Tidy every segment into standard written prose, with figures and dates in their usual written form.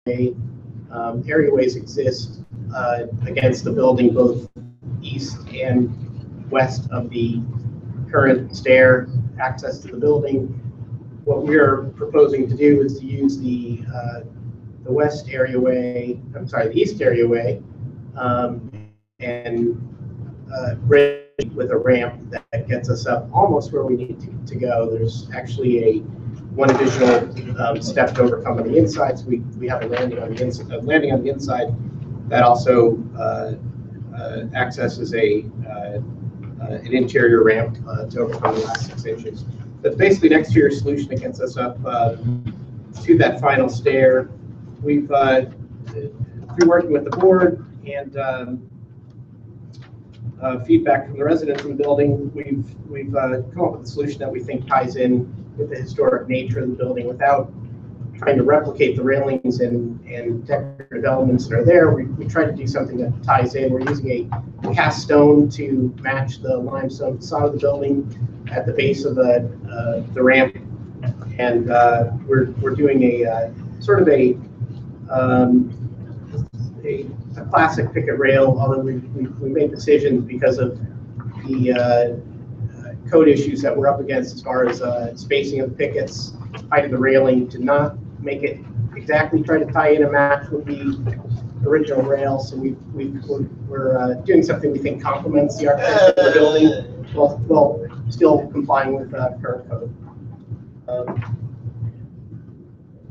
Areaways exist against the building both east and west of the current stair access to the building. What we're proposing to do is to use the west areaway, I'm sorry, the east areaway, and bridge with a ramp that gets us up almost where we need to go. There's actually one additional step to overcome on the inside, so we have a landing on the inside that also accesses an interior ramp to overcome the last 6 inches. That's basically an exterior solution that gets us up to that final stair. We've through working with the board and feedback from the residents in the building, we've come up with a solution that we think ties in with the historic nature of the building without trying to replicate the railings and decorative elements that are there. We try to do something that ties in. We're using a cast stone to match the limestone facade of the building at the base of the ramp, and we're doing a sort of a classic picket rail, although we made decisions because of the code issues that we're up against as far as spacing of the pickets, height of the railing, to not make it exactly try to tie in a match with the original rail. So we're doing something we think complements the architecture of the building while still complying with current code.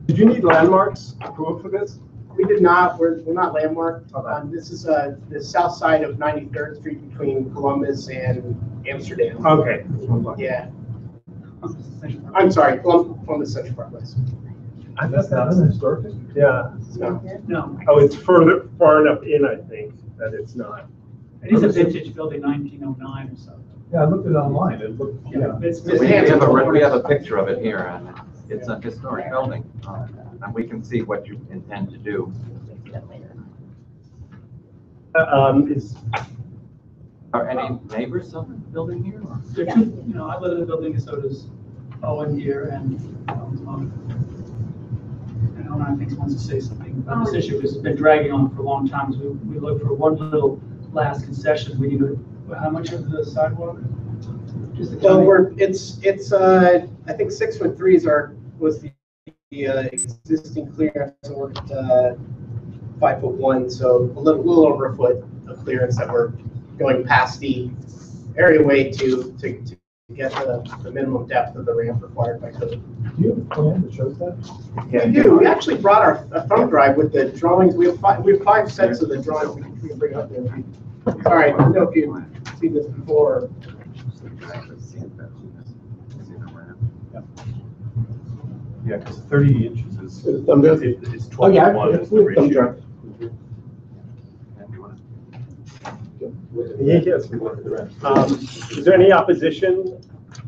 Did you need landmarks approved for this? We did not. We're not landmarked. This is the south side of 93rd Street between Columbus and Amsterdam. Okay. Yeah. I'm sorry, Columbus Central Park West. That's not an historic district. Yeah. No. Oh, it's far enough in, I think, that it's not. It is a vintage building, 1909 or something. Yeah, I looked at it online. It looked, yeah. We have a picture of it here, and it's a historic building, and we can see what you intend to do. Are any neighbors of the building here? Or? There are two, I live in the building, and so does Owen here, and Owen thinks wants to say something about this issue. It's been dragging on for a long time. So we look for one little last concession. We need how much of the sidewalk? Well, it's I think 6'3" was the existing clearance, and we're at 5'1", so a little over a foot of clearance that we're going past the areaway to get the minimum depth of the ramp required by code. Do you have a plan that shows that? Yeah, we do. We actually brought our thumb drive with the drawings. We have 5 sets of the drawings we can bring up there. Sorry, I don't know if you've seen this before. Yeah, because 30 inches is Thumb drive? it's 21 Oh, yeah, is the thumb ratio. drive. Yes. Is there any opposition?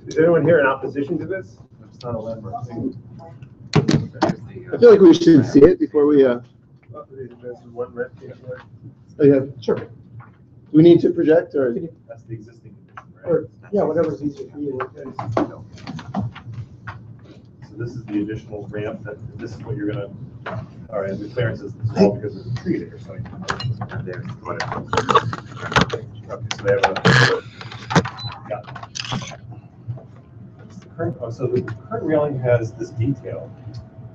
Is anyone here in opposition to this? It's not a landmark thing. I feel like we should see it before we. There's one red piece here. Oh, yeah, sure. Do we need to project or? That's the existing condition, right? Or, yeah, whatever's easier for you. So this is the additional ramp. This is what you're gonna. All right, the clearance is small because there's a tree there. So There's what okay, so they have a. Yeah. So the current railing has this detail.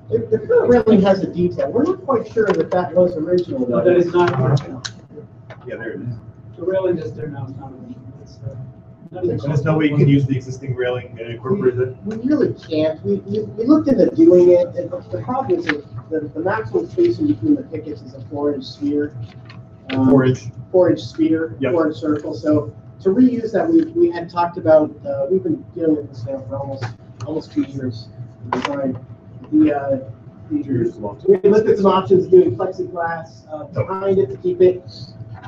The current railing has a detail. We're not quite sure that was original. No, that is not original. Yeah, there it is. The railing is there now. It's not original. And there's no way you can use the existing railing and incorporate it? We really can't. We looked into doing it, and the problem is that the maximum spacing between the pickets is a 4-inch sphere. 4-inch sphere, Yep. 4-inch circle. So to reuse that, we had talked about. We've been dealing with this now for almost 2 years. Design. We looked at some options doing plexiglass behind it to keep it,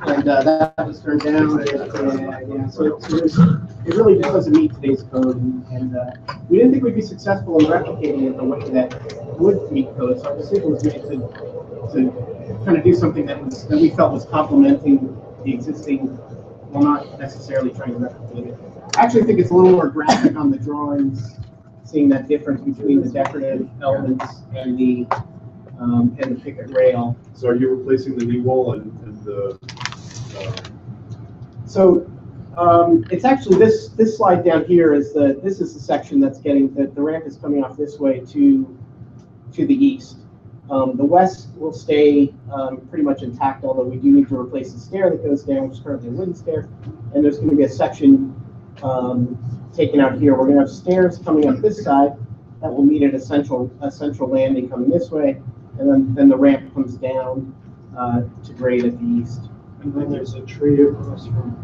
and that was turned down. So it really just doesn't meet today's code, and we didn't think we'd be successful in replicating it the way that would meet code. So our decision was made to kind of do something that we felt was complementing the existing, while not necessarily trying to replicate it. I actually think it's a little more graphic on the drawings, seeing that difference between the decorative elements and the and the picket rail. So are you replacing the knee wall and the, So it's actually this slide down here is this is the section that's getting the ramp is coming off this way to the east. The west will stay pretty much intact, although we do need to replace the stair that goes down, which is currently a wooden stair. And there's going to be a section taken out here. We're going to have stairs coming up this side that will meet at a central landing coming this way, and then the ramp comes down to grade at the east. And then there's a tree across from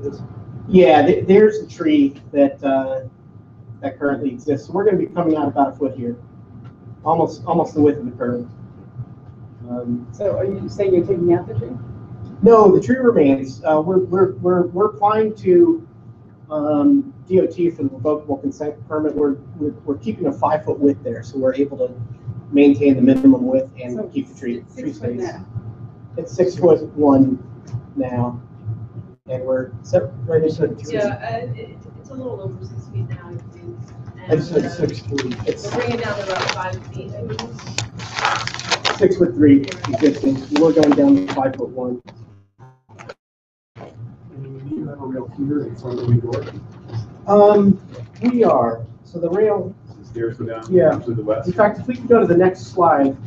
this. Yeah, there's the tree that that currently exists. So we're going to be coming out about a foot here, almost the width of the curve. So are you saying you're taking out the tree? No, the tree remains. We're applying to DOT for the revocable consent permit. We're keeping a 5-foot width there, so we're able to maintain the minimum width and So keep the tree 6 foot space. now. It's 6'1" now, and we're right into the tree. Yeah, it's a little over 6 feet now, I think. I just said And, 6 feet. It's we're bringing it down to about 5 feet, I think. 6'3" existing. We're going down to 5'1". And you have a rail here in front of the door. We are. So the rail. the stairs go down Yeah. to the west? In fact, if we could go to the next slide,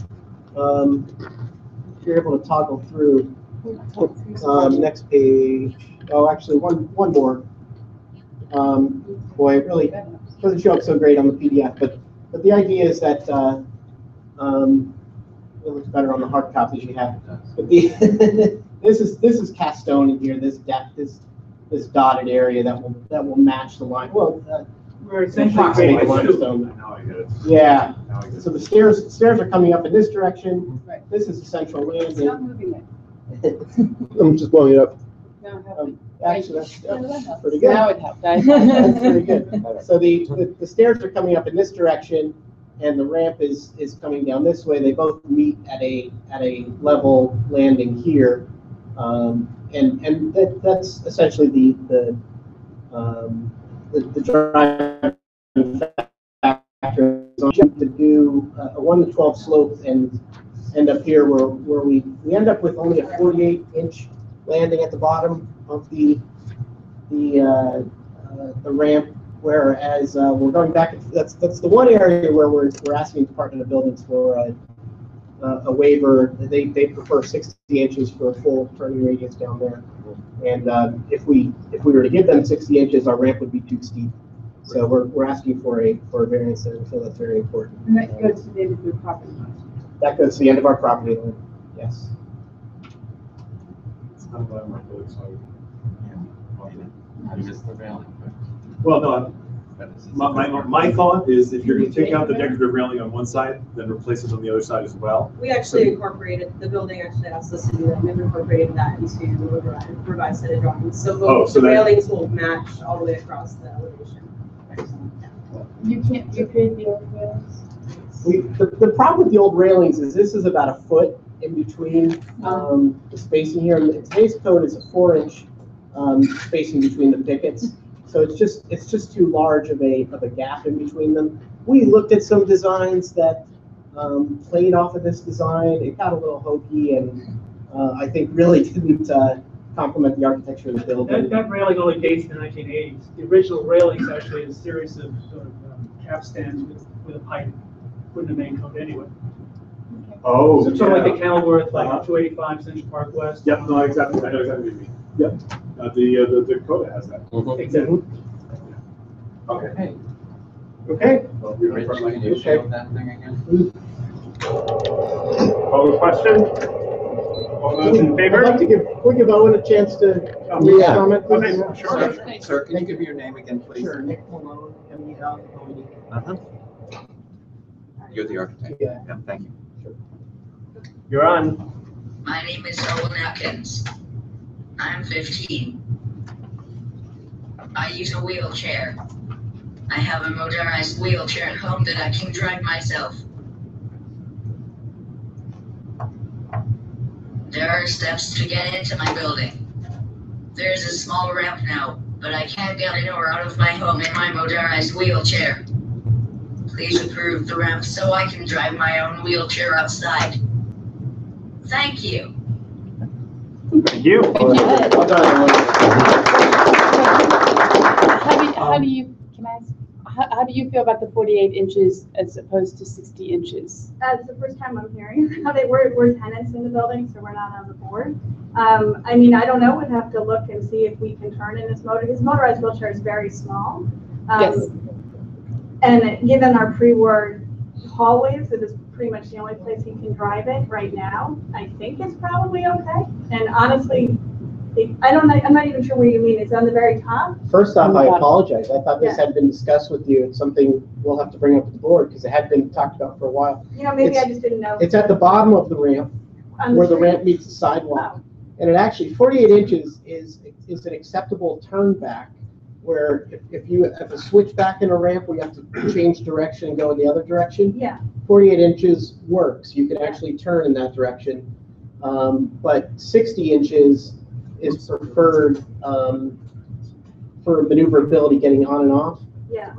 if you're able to toggle through. Next page. Oh, actually, one more. Boy, it really doesn't show up so great on the PDF, but the idea is that it looks better on the hard copies you have. But the this is cast stone in here. This dotted area that will match the line. Well, We're essentially approximately creating limestone. Now I get it. Yeah. Now I get So the stairs are coming up in this direction. Right. This is the central It's not landing. moving it. I'm just blowing it up. No, it hasn't. Actually, that's pretty Now good. it helped. That's pretty good. So the stairs are coming up in this direction, and the ramp is coming down this way. They both meet at a level landing here, and that's essentially the driving factor. So to do a 1 to 12 slope and end up here where we end up with only a 48-inch landing at the bottom of the ramp, whereas we're going back. That's the one area where we're asking the Department of Buildings for a waiver. They prefer 60 inches for a full turning radius down there, and if we were to give them 60 inches, our ramp would be too steep. So we're asking for a variance there. So that's very important. And that goes to the end of your property line. That goes to the end of our property line. Yes. It's not what I'm really sorry. I missed the railing. Well, no, my thought is if you're going to take out the decorative railing on one side, then replace it on the other side as well. We actually incorporated, the building actually asked us to do that, and we've incorporated that into the revised set of drawings. So both so the that- railings will match all the way across the elevation. You create the old rails? The problem with the old railings is this is about a foot in between the spacing here. And today's code is a 4-inch spacing between the pickets. So it's just too large of a gap in between them. We looked at some designs that played off of this design. It got a little hokey and I think really didn't complement the architecture of the building. That railing only dates to the 1980s. The original railings actually is a series of sort of capstans with a pipe, put in the main code anyway. Oh, So sort of like the Kenilworth, like 285 Central Park West. Yep, no, exactly. I know exactly what you mean. Yep. The Dakota has that. Exactly. Okay. Okay. Well, you're Rich, not can you show that thing again? Call the question? All those in I'd favor? like to give Owen a chance to Yeah. comment. please. Okay, sure. Sir, can you give me your name again, please? Sure, Nick Malone, MEL. Uh-huh. You're the architect? Yeah. Thank you. You're on. My name is Owen Atkins. I'm 15. I use a wheelchair. I have a motorized wheelchair at home that I can drive myself. There are steps to get into my building. There's a small ramp now, but I can't get in or out of my home in my motorized wheelchair. please approve the ramp so I can drive my own wheelchair outside. Thank you. Thank you. Well done. How do you, can I ask, how do you feel about the 48 inches as opposed to 60 inches? It's the first time I'm hearing about it. We're tenants in the building, so we're not on the board. I mean, I don't know. We'd have to look and see if we can turn in his motor. His motorized wheelchair is very small. Yes. And given our pre-war hallways, it is pretty much the only place he can drive it right now. I think it's probably okay. And honestly, I'm not even sure what you mean. It's on the very top. First off, I apologize. I thought this had been discussed with you. It's something we'll have to bring up with the board because it had been talked about for a while. You know, maybe I just didn't know. It's at the bottom of the ramp where the ramp meets the sidewalk. And it actually, 48 inches is an acceptable turn back where if you have a switch back in a ramp where you have to change direction and go in the other direction, yeah, 48 inches works. You can actually turn in that direction. But 60 inches is preferred for maneuverability getting on and off. yeah,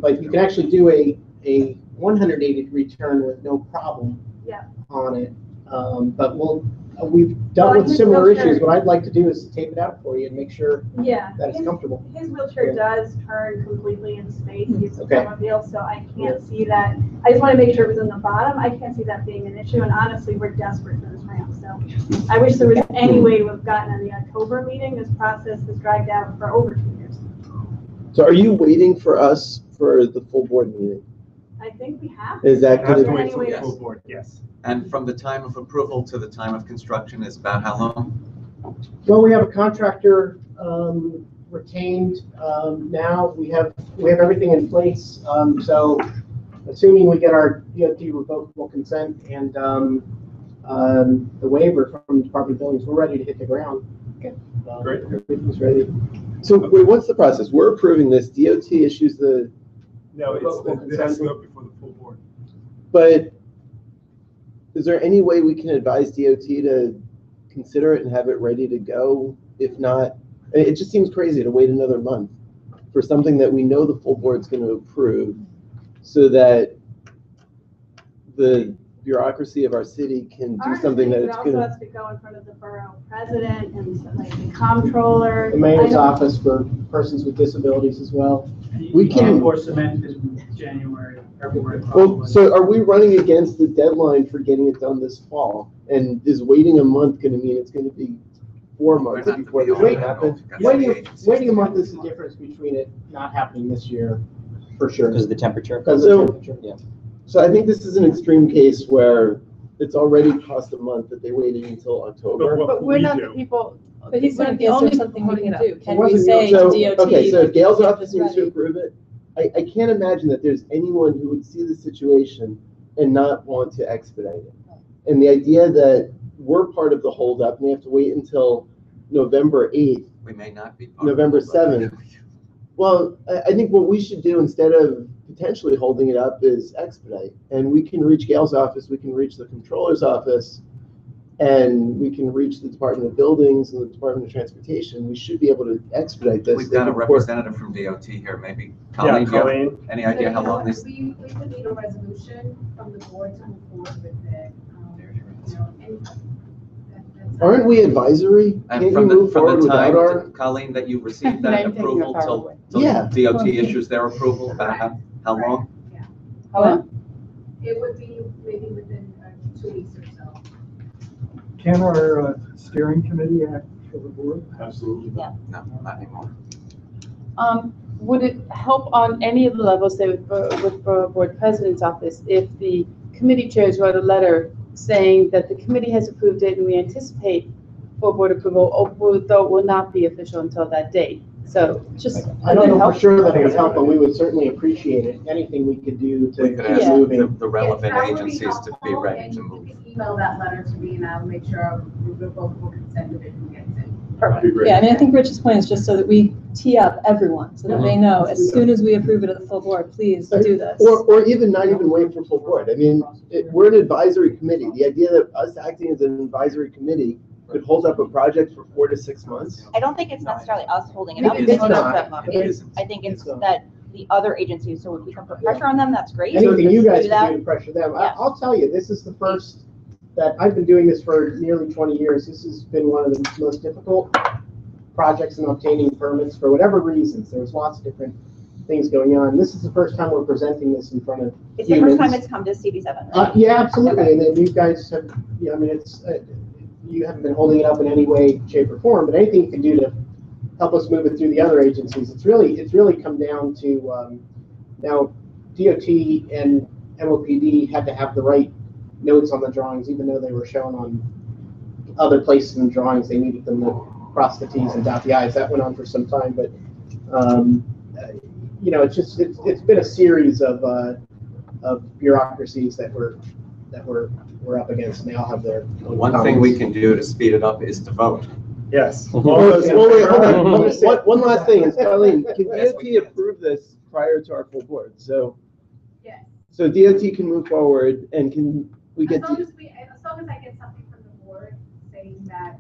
But you can actually do a 180-degree turn with no problem yeah. on it. But we've dealt with similar issues. What I'd like to do is tape it out for you and make sure that it's comfortable. His wheelchair does turn completely in space. He's a Okay. snowmobile, so I can't see that. I just want to make sure it was in the bottom. I can't see that being an issue. And honestly, we're desperate for this ramp. So I wish there was any way to have gotten in the October meeting. This process has dragged out for over 2 years. So are you waiting for us for the full board meeting? I think we have. Is that I have to gonna wait for the Anyway, full board, yes. And from the time of approval to the time of construction is about how long? Well, we have a contractor retained now. We have everything in place. So assuming we get our DOT revocable consent and the waiver from the Department of Buildings, we're ready to hit the ground. Okay. Great. Everything's ready. So wait, what's the process? We're approving this, DOT issues the, No, it has to go before the full board. but is there any way we can advise DOT to consider it and have it ready to go? If not, it just seems crazy to wait another month for something that we know the full board's going to approve so that the bureaucracy of our city can do something that it's It going also to. has to go in front of the borough president and like the comptroller. The mayor's I don't- office for persons with disabilities as well. We can- Pour cement in January, February. Well, probably. so are we running against the deadline for getting it done this fall? And is waiting a month going to mean it's going to be 4 months before the wait happens? Waiting a month is the difference between it not happening this year, for sure. Because of the temperature? Because of So- the temperature. Yeah. So I think this is an extreme case where it's already cost a month that they waited until October. But But we're we not do. the people. But he's we're not the is only there something we holding can it do? up. Can It we wasn't say to So, DOT? okay, so if Gail's office it's needs to ready? approve it, I can't imagine that there's anyone who would see the situation and not want to expedite it. And the idea that we're part of the holdup and they have to wait until November 8th, We may not be. November 7th. Well, I think what we should do instead of potentially holding it up is expedite. And we can reach Gail's office, we can reach the controller's office, and we can reach the Department of Buildings and the Department of Transportation. We should be able to expedite this. We've got a They can representative from DOT here, maybe. Yeah, Colleen, do you have Colleen. any idea how long this? We would need a resolution from the board to move forward with it. Aren't we advisory? Can't And you from move the forward without time, our? Colleen, that you received I'm that taking approval your power till away. Yeah. DOT issues their approval, about how long? How long? It would be maybe within 2 weeks or so. Can our steering committee act for the board? Absolutely. No, not anymore. Would it help on any of the levels, say with board president's office, if the committee chairs wrote a letter saying that the committee has approved it and we anticipate full board approval, though it will not be official until that date? So just. I don't know help? for sure that it would help, but we would certainly appreciate it. Anything we could do to We could keep ask moving. the relevant Yes, that would be agencies to be helpful, ready and to you move. can email that letter to me and I'll make sure our revocable consent division gets it. That'd be great. Yeah, I mean, I think Rich's plan is just so that we tee up everyone, so that they know, as soon as we approve it at the full board, please do this. Or even not even wait for full board. I mean, we're an advisory committee. The idea that us acting as an advisory committee could hold up a project for 4 to 6 months. I don't think it's necessarily us holding it Maybe up. it's It's- not. It isn't. I think it's It's not. that the other agencies, so if we can put pressure on them, that's great. Anything you guys Do can that. do to pressure them. Yeah. I'll tell you, this is the first that I've been doing this for nearly 20 years. This has been one of the most difficult projects in obtaining permits for whatever reasons. There's lots of different things going on. This is the first time we're presenting this in front of It's the humans. first time it's come to CB7, right? Yeah, absolutely. Okay. And then you guys have, I mean, you haven't been holding it up in any way, shape, or form, but anything you can do to help us move it through the other agencies. It's really come down to now DOT and MOPD had to have the right notes on the drawings, even though they were shown on other places in the drawings. They needed them to cross the T's and dot the I's. That went on for some time, but you know, it's been a series of bureaucracies that we're up against, and they all have their own One thing we can do to speed it up is to vote. Yes. Wait, hold on. One last thing is, Darlene, can DOT approve this prior to our full board? So, Yeah. so DOT can move forward, and can we get? As long as I get something from the board saying that,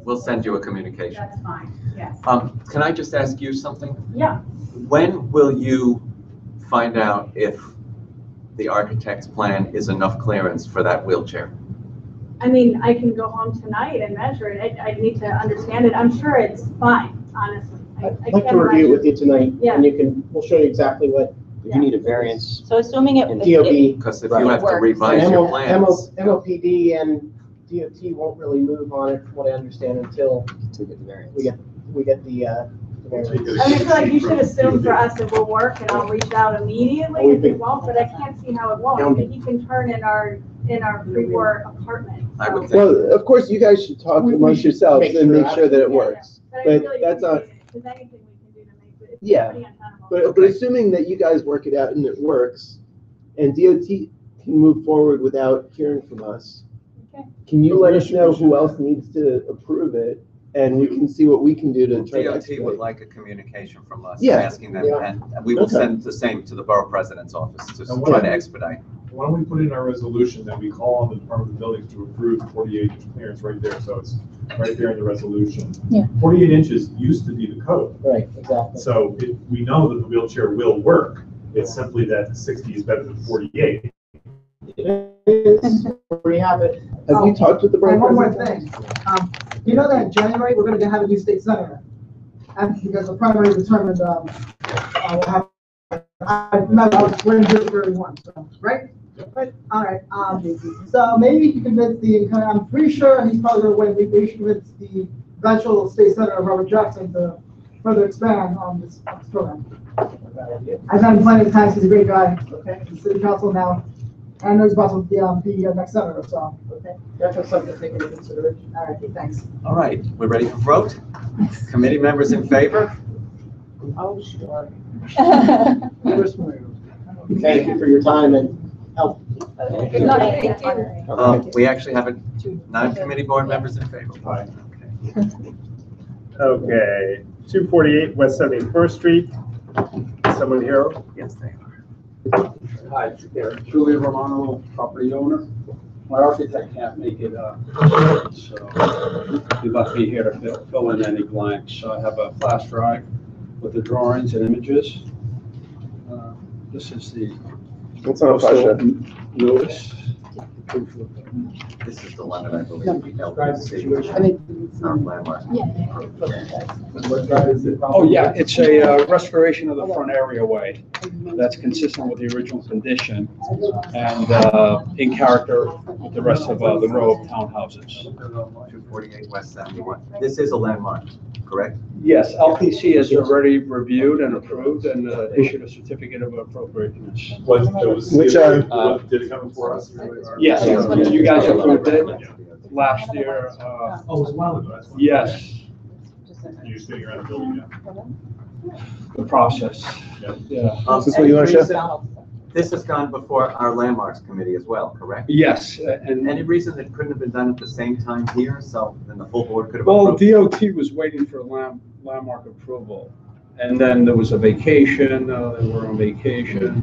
We'll send you a communication. That's fine, yes. Can I just ask you something? Yeah. When will you find out if the architect's plan is enough clearance for that wheelchair? I mean, I can go home tonight and measure it. I need to understand it. I'm sure it's fine, honestly. I'd like to review it with you tonight, Yeah. and we'll show you exactly what. You need a variance. So assuming it. And DOB. Because if you have to revise your plans. MOPD and DOT won't really move on it, from what I understand, until we get the variance. I mean, I feel like you should assume for us it will work, and I'll reach out immediately if it won't, but I can't see how it won't. He can turn in our pre-war apartment. I would think. Well, of course, you guys should talk amongst yourselves and make sure that it Yeah, works. yeah. I But really that's not. appreciate it, 'cause anything we can do to make it. Yeah. pretty untenable. But assuming that you guys work it out and it works, and DOT can move forward without hearing from us, Okay. can you let us know who else needs to approve it, and we can see what we can do to try to DOT expedite. would like a communication from us, Yeah. asking them, Yeah. and we will Okay. send the same to the borough president's office to And try what- to expedite. Why don't we put in our resolution that we call on the Department of Buildings to approve the 48-inch clearance right there, so it's right there in the resolution. Yeah. 48 inches used to be the code, Right, exactly. so we know that the wheelchair will work. It's simply that 60 is better than 48. We have it. Have you talked with the borough And one more president? thing, you know that in January, we're gonna have a new state senator. And because the primary determined, we'll have, we're in District 31, so, right? Right, all right, so maybe you can convince I'm pretty sure he's probably gonna win, we should convince the eventual state senator, Robert Jackson, to further expand on this program. I've had him plenty of times, he's a great guy, okay, he's city council now, and I know he's about to be the next senator, so, okay. Definitely something to take into consideration. All right, thanks. All right, we're ready for vote? Committee members in favor? Oh, sure. Thank you for your time and help. Good night. Thank you. We actually have non-committee board members in favor. Aye. Okay, 248 West 71st Street. Someone here? Yes, they are. Hi, there, Julian Romano, property owner. My architect can't make it, so he left me here to fill in any blanks. So I have a flash drive with the drawings and images. This is the What's on a flash drive? notice. This is the one that I believe we held. Describe the situation. Our landmark. What drive is it? Oh, yeah, it's a restoration of the front areaway that's consistent with the original condition and in character with the rest of the row of townhouses. 248 West 71. This is a landmark, correct? Yes, LPC has already reviewed and approved and issued a certificate of appropriateness. Which, did it come before us? Yes, you guys approved it last year. Oh, it was a while ago. That's why. Yes, You're sitting around the building now. the process. Yeah. Is this what you want to show? This has gone before our landmarks committee as well, correct? Yes, and Any reason that couldn't have been done at the same time here, so then the full board could have well, approved? DOT was waiting for landmark approval. And then there was a vacation, they were on vacation.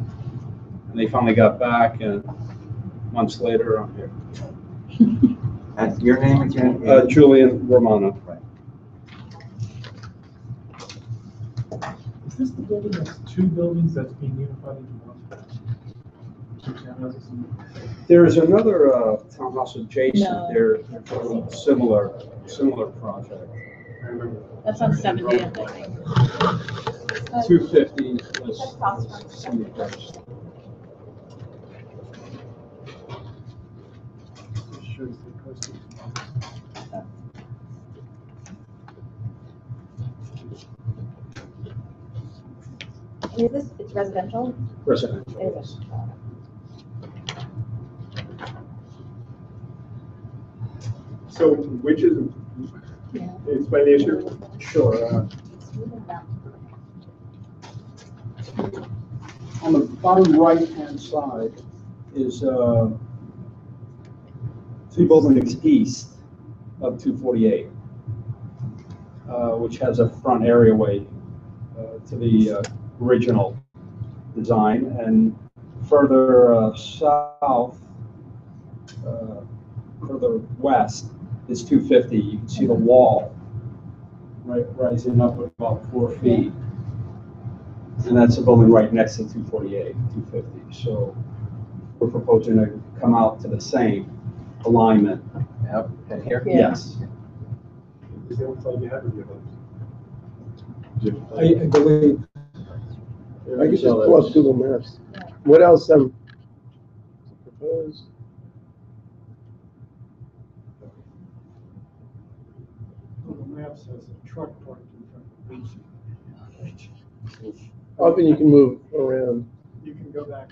And they finally got back and months later, I'm here. And your name again? Julian Romano. Right. this the building that's two buildings that's being unified into one? Two townhouses? There is another townhouse adjacent. No. They're doing a similar project. That's on 70th, I think. 250 was some place. Is this, it's residential? Residential. It is. So which is, explain the issue? Sure. On the bottom right-hand side is three buildings east of 248, which has a front areaway to the original design, and further south, further west is 250. You can see the wall rising up about 4 feet. And that's a building right next to 248, 250. So we're proposing to come out to the same alignment. Yep, and here? Yes. Is the only thought you have or do you have others? I believe. I could just pull up Google Maps. What else, proposed? Google Maps has a truck parked in front of the beach. Often you can move around. You can go back.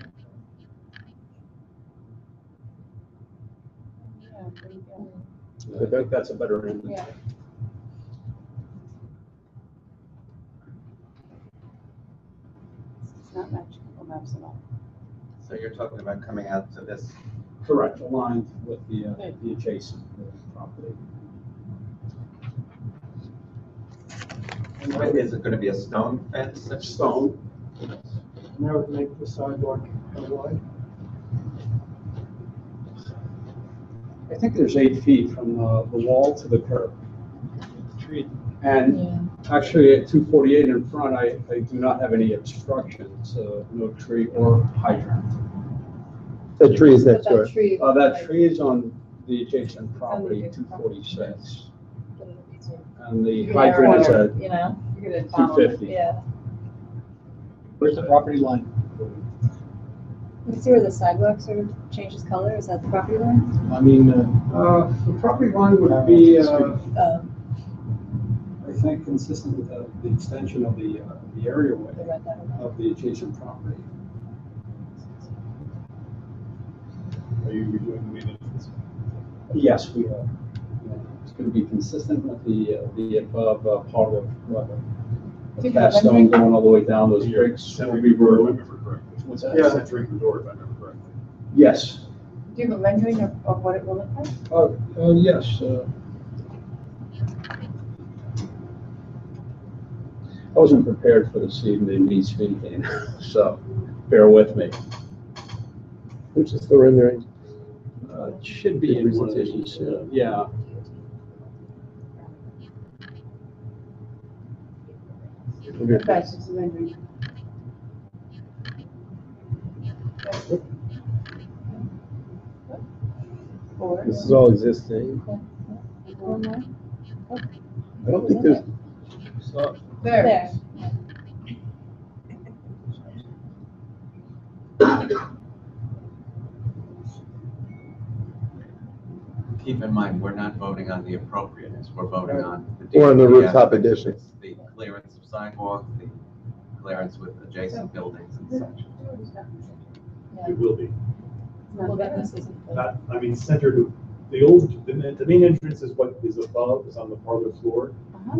I think that's a better image. Yeah. It's not matching Google Maps at all. So you're talking about coming out to this? Correct, aligned with the adjacent property. Is it going to be a stone fence? Stone. And that would make the sidewalk how wide? I think there's 8 feet from the wall to the curb. And actually at 248 in front, I do not have any obstructions, no tree or hydrant. The tree is next door. That tree is on the adjacent property, 246. And the hydrant is at You know? 250. Yeah. Where's the property line? You can see where the sidewalk sort of changes color. Is that the property line? I mean, the property line would be, I think, consistent with the extension of the areaway of the adjacent property. Are you redoing the main entrance? Yes, we are. It's going to be consistent with the above part of the cast stone going all the way down those bricks. Centering the door, if I remember correctly. What's that? Yeah. Centering the door, if I remember correctly. Yes. Do you have a rendering of what it will look like? Yes. I wasn't prepared for this evening, me speaking, so bear with me. Which is the rendering? It should be in one of these. Yeah. Guys, it's a rendering. This is all existing. I don't think there's. There. Keep in mind, we're not voting on the appropriateness, we're voting on the. Or on the DOT rooftop estimates, additions. The clearance of sidewalk, the clearance with adjacent buildings and such. It will be. Well, then this isn't the- Not, I mean, centered, the main entrance is what is above, is on the parlor floor.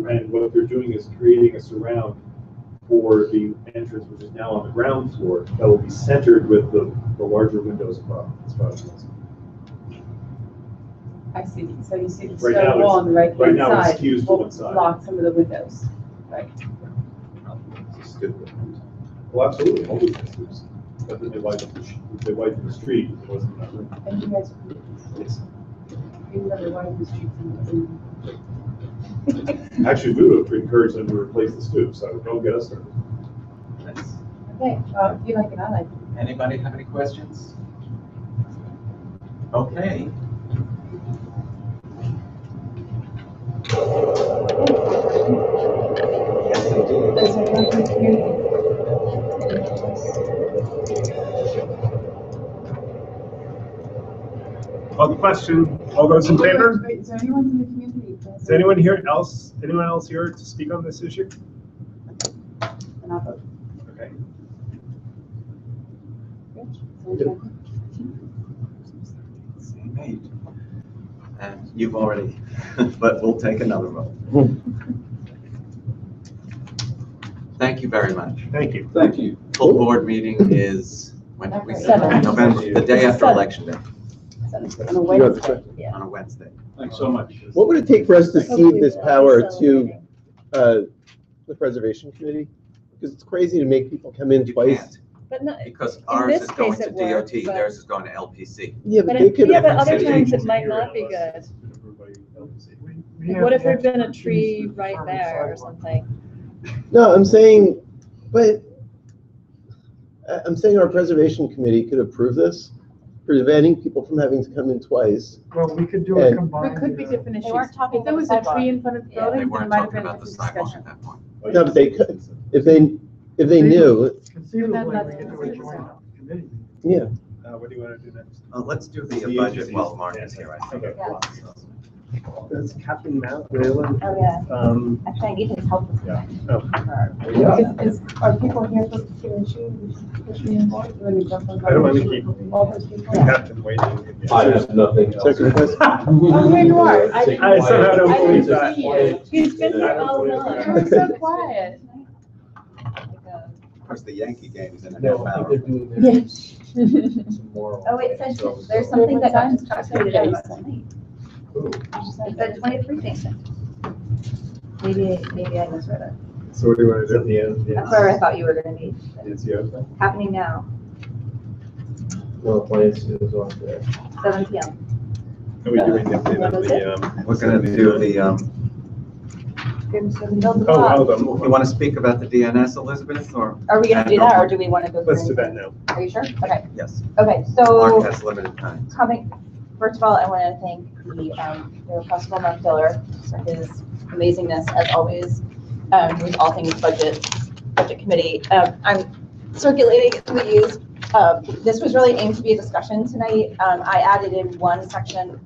And what they're doing is creating a surround for the entrance, which is now on the ground floor, that will be centered with the larger windows above. That's what I was saying. I see, so you see the Right now stone wall on the right right-hand now it's side skews to will one side. block some of the windows, right? Well, absolutely, always is. But then they widen the street, it wasn't enough room. And you guys, Yes. you remember one of the streets in Actually, we would encourage them to replace the stoop, so don't get us started. Okay, if you like it, I like it. Anybody have any questions? Okay. Yes, I do. Is there one from the community? Call the question. All those in favor? Wait, is there anyone from the community? Is anyone else here to speak on this issue? And I'll vote. Okay. Rich? Same age. And you've already, but we'll take another vote. Thank you very much. Thank you. Thank you. Full board meeting is, when did we say? 7th. November, the day after election day, On a Wednesday. on a Wednesday. Thanks so much. What would it take for us to cede this power to the Preservation Committee? Because it's crazy to make people come in You twice. can't, But no, because in ours this is going case to it works, DOT, but- theirs is going to LPC. Yeah, but But, they could. yeah, but different other city times it agencies might not be good. Like, what if there'd been a tree right there or something? No, I'm saying, but I'm saying our Preservation Committee could approve this, preventing people from having to come in twice. Well, we could do a And- There combined. could be different issues. weren't talking If there about was the a tree sidewalk. in front of the Yeah. building, They there weren't might have talking been a about the different sidewalk discussion. at that point. No, but they could, if they knew, Conceivably, Then we let's could do a consider joint committee. yeah. What do you want to do next? Let's do the The budget agencies. while Mark is here, I think. Okay. Yeah. That's Captain Mount, Wayland. Oh, yeah. Actually, I need his help with Yeah. that. Are people here for the issue? I don't want to keep All those people? Captain waiting. I have nothing else. Second question. Oh, here you are. I didn't- I somehow don't I believe didn't that. see you. He's been here I all don't along. You were so quiet. Of course, the Yankee game is in a No, half I hour. think they're doing this tomorrow. Oh, it said, there's something that got just calculated about tonight. It said 23 things. Maybe I misread it. So what do you want Is to that do? the end? That's where I thought you were gonna be. It's you. Happening now, No, plans is on there. 7 PM. Are we doing the, We're gonna do the, Build the oh, block. hold on. you want to speak about the DNS, Elizabeth, or? Are we gonna do that, or do we wanna go through? Let's do that anything? now. Are you sure? Okay, Yes, okay, Mark so has limited time. first of all, I wanna thank the Constable Mark Diller for his amazingness as always, with all things budget committee. I'm circulating these. This was really aimed to be a discussion tonight. I added in one section.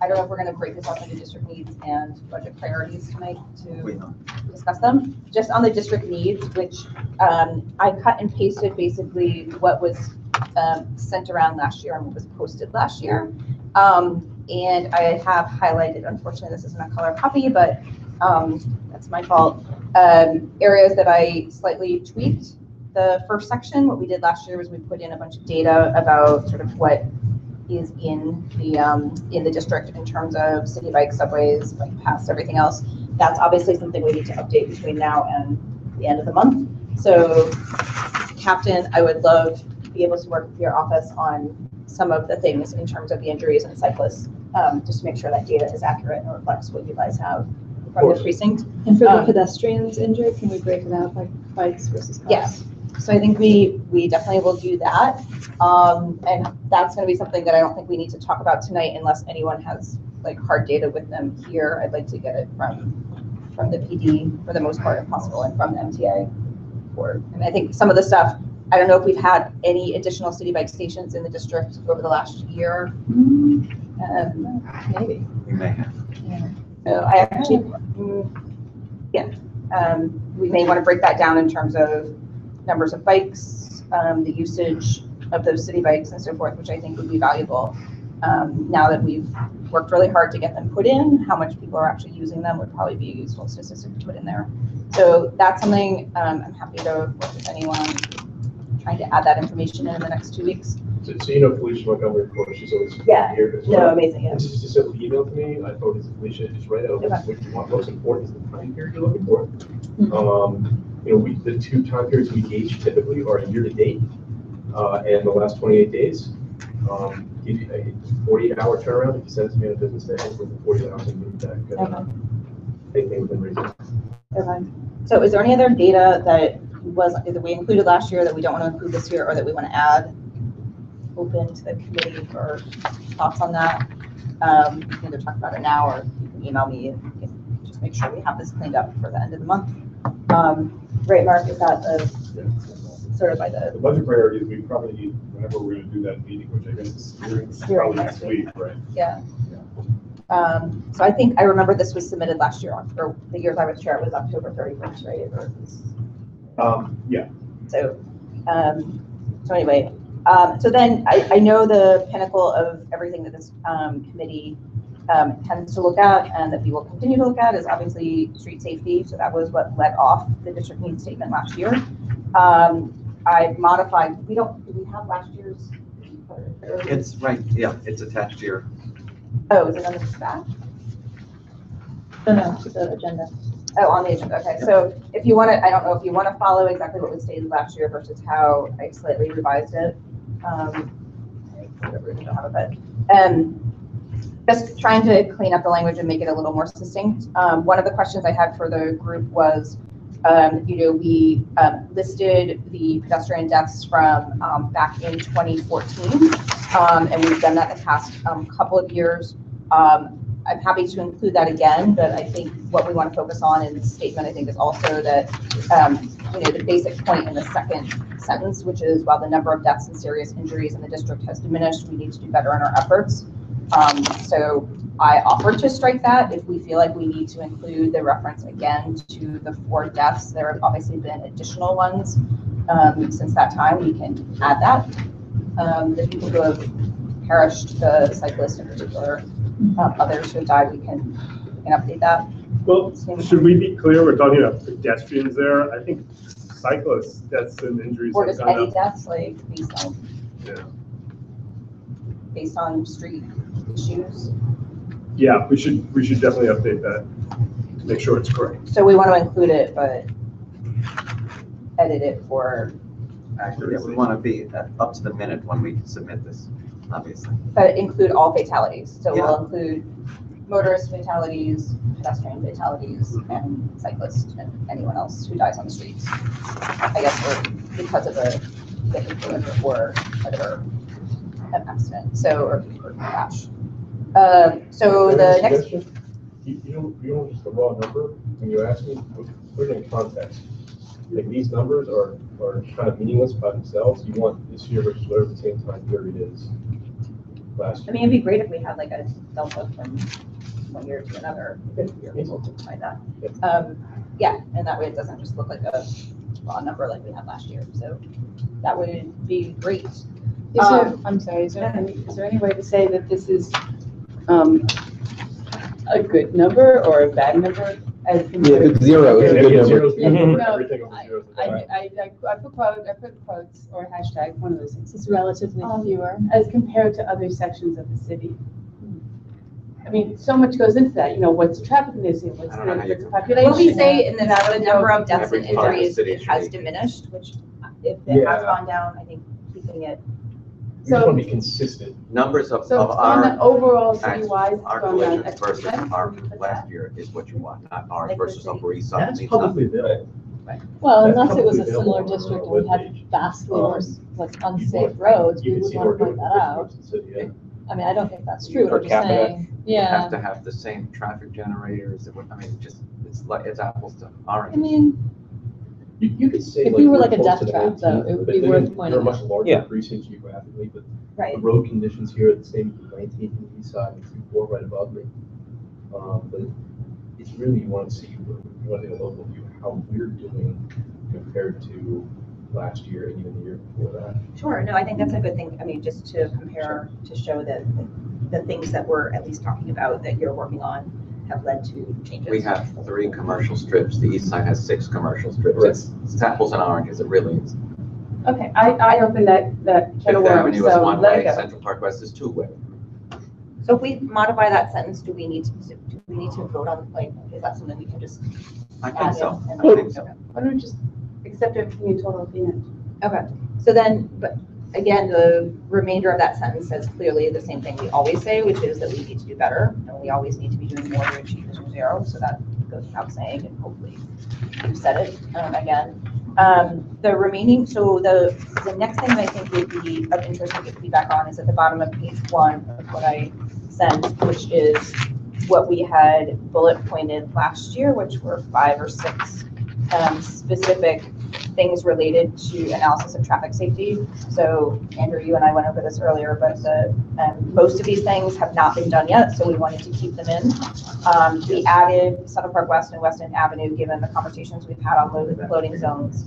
I don't know if we're gonna break this up into district needs and budget priorities tonight We to know. discuss them. Just on the district needs, which I cut and pasted basically what was sent around last year and what was posted last year. And I have highlighted, unfortunately, this isn't a color copy, but that's my fault. Areas that I slightly tweaked. The first section, what we did last year was we put in a bunch of data about sort of what is in the district in terms of city bikes, subways, bike paths, everything else. That's obviously something we need to update between now and the end of the month. So, Captain, I would love to be able to work with your office on some of the things in terms of the injuries and cyclists, just to make sure that data is accurate and reflects what you guys have from the precinct. And for the pedestrians injured, can we break it out like bikes versus cars? Yeah. So I think we definitely will do that. And that's gonna be something that I don't think we need to talk about tonight unless anyone has like hard data with them here. I'd like to get it from the PD for the most part if possible and from the MTA. And I think some of the stuff, I don't know if we've had any additional city bike stations in the district over the last year. Maybe. We may have. So I actually, we may want to break that down in terms of numbers of bikes, the usage of those city bikes and so forth, which I think would be valuable. Now that we've worked really hard to get them put in, how much people are actually using them would probably be a useful statistic to put in there. So that's something I'm happy to work with anyone trying to add that information in the next 2 weeks. So you know Felicia Montgomery, of course, she's always Yeah. here as No, well. amazing, yeah. And she just simply emailed to me, I thought Felicia is right, I don't know Okay. which one most important is the time period you're looking for. The two time periods we gauge typically are year-to-date, and the last 28 days. Give you a 48-hour turnaround, if you send it to me on a business day, within 48 hours, and give it back. Anything within reason. Okay. So is there any other data that was either we included last year that we don't want to include this year, or that we want to add. Open to the committee for thoughts on that. You can either talk about it now, or you can email me and we can just make sure we have this cleaned up for the end of the month. Right, Mark, is that sort of by the budget priorities, we probably need, whenever we're gonna do that meeting, which I guess is probably next week, right? Yeah. So I think, I remember this was submitted last year, or the years I was chair, it was October 31st, right? Or it was, yeah. So, so anyway, so then I know the pinnacle of everything that this committee tends to look at, and that we will continue to look at, is obviously street safety. So that was what led off the district needs statement last year. I modified, do we have last year's? It's right, yeah, it's attached here. Oh, is it on the back? No, the agenda. Oh, on the agenda, okay. So if you want to, I don't know if you want to follow exactly what was stated last year versus how I slightly revised it. Just trying to clean up the language and make it a little more succinct. One of the questions I had for the group was, we listed the pedestrian deaths from back in 2014, and we've done that the past couple of years. I'm happy to include that again, but I think what we want to focus on in this statement, I think, is also that, the basic point in the second sentence, which is, while the number of deaths and serious injuries in the district has diminished, we need to do better in our efforts. So I offered to strike that if we feel like we need to include the reference again to the 4 deaths. There have obviously been additional ones since that time. We can add that. The people who have perished, the cyclists in particular, others who have died, we can update that. Well, should we be clear, we're talking about pedestrians there? I think cyclists, deaths and injuries Or have just gone any up. deaths, like Yeah. based on street issues. Yeah, we should definitely update that to make sure it's correct. So we want to include it, but edit it for. Actually, we want to be up to the minute when we submit this, obviously. But include all fatalities. So Yeah. we'll include motorist fatalities, pedestrian fatalities, and cyclists, and anyone else who dies on the streets. I guess, or because of a vehicular or whatever, an accident, so, or crash. So the next. You don't just the raw number, when you ask me, put it in context. Like, these numbers are kind of meaningless by themselves. You want this year versus whatever the same time period is last year. I mean, it'd be great if we had like a delta from one year to another, if you're able to find that. Yeah, and that way it doesn't just look like a raw number like we had last year. So that would be great. I'm sorry, is there any way to say that this is a good number or a bad number? Yeah, if it's 0, it's a good number. No, Everything over 0 is bad. I put quotes or hashtag, one of those things. It's relatively fewer. As compared to other sections of the city. I mean, so much goes into that, what's traffic news, what's the population. What we say in the number of deaths and Every part of the injuries, city it has should be- diminished, which if it has gone down, I think keeping it. We just want to be consistent. Numbers of So on the our overall acts, citywide, it's our gone down collisions a versus percent. our last year is what you want, not ours Like versus the Upper East Side. That's means publicly nothing. available. Well, That's unless it was a publicly similar available on our district and we had webpage. vastly worse, like unsafe You roads, we can would see want we're to point doing that out. yeah. I mean, I don't think that's true, Per I'm just capita, saying, You have yeah. to have the same traffic generators, it's apples to I oranges. mean, You could say. If we were we're like a close death to the trap, though, 19th, it would but be then worth pointing You're a much out. larger Yeah. precinct geographically, but Right. the road conditions here are the same as 19th and east side, and 2-4 right above me. But it's really, you want to see, you want to get a local view of how we're doing compared to last year and even the year before that. Sure, no, I think that's a good thing. I mean, just to compare, to show that the things that we're at least talking about that you're working on have led to changes. We have 3 commercial strips, the east side has 6 commercial strips. Right. It's apples and oranges, it really is. Okay, I opened that can Fifth of worms, Avenue is so one let it way, go. Central Park West is 2 way. So if we modify that sentence, do we need to vote on, like, is that something we can just? I add think so, in? I think so. Why don't we just accept everything you told at the end? Okay, so then, but again, the remainder of that sentence says clearly the same thing we always say, which is that we need to do better, and we always need to be doing more to achieve Vision Zero, so that goes without saying, and hopefully you said it again. The remaining, so the next thing that I think would be of interest to get feedback on is at the bottom of page 1 of what I sent, which is what we had bullet pointed last year, which were 5 or 6 specific things related to analysis of traffic safety. So Andrew, you and I went over this earlier, but most of these things have not been done yet, so we wanted to keep them in. We added Center Park West and West End Avenue, given the conversations we've had on loading zones.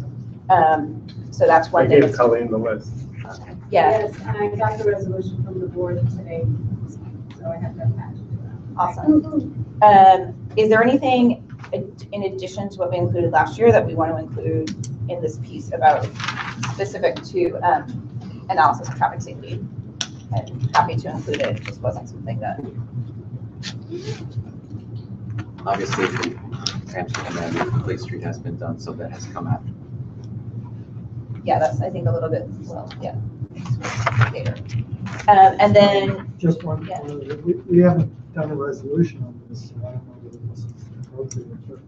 So that's one I thing. gave Colleen the list. Yeah. Yes, and I got the resolution from the board today, so I have that attached. Awesome. Is there anything in addition to what we included last year that we want to include in this piece about specific to analysis of traffic safety? I'm happy to include it. It just wasn't something that. Obviously, the Amsterdam Avenue, Fleet Street has been done, so that has come out. Yeah, that's, I think, a little bit, well, yeah, later. And then. Just one, yeah. We haven't done a resolution on this, so I don't know whether this is appropriate, but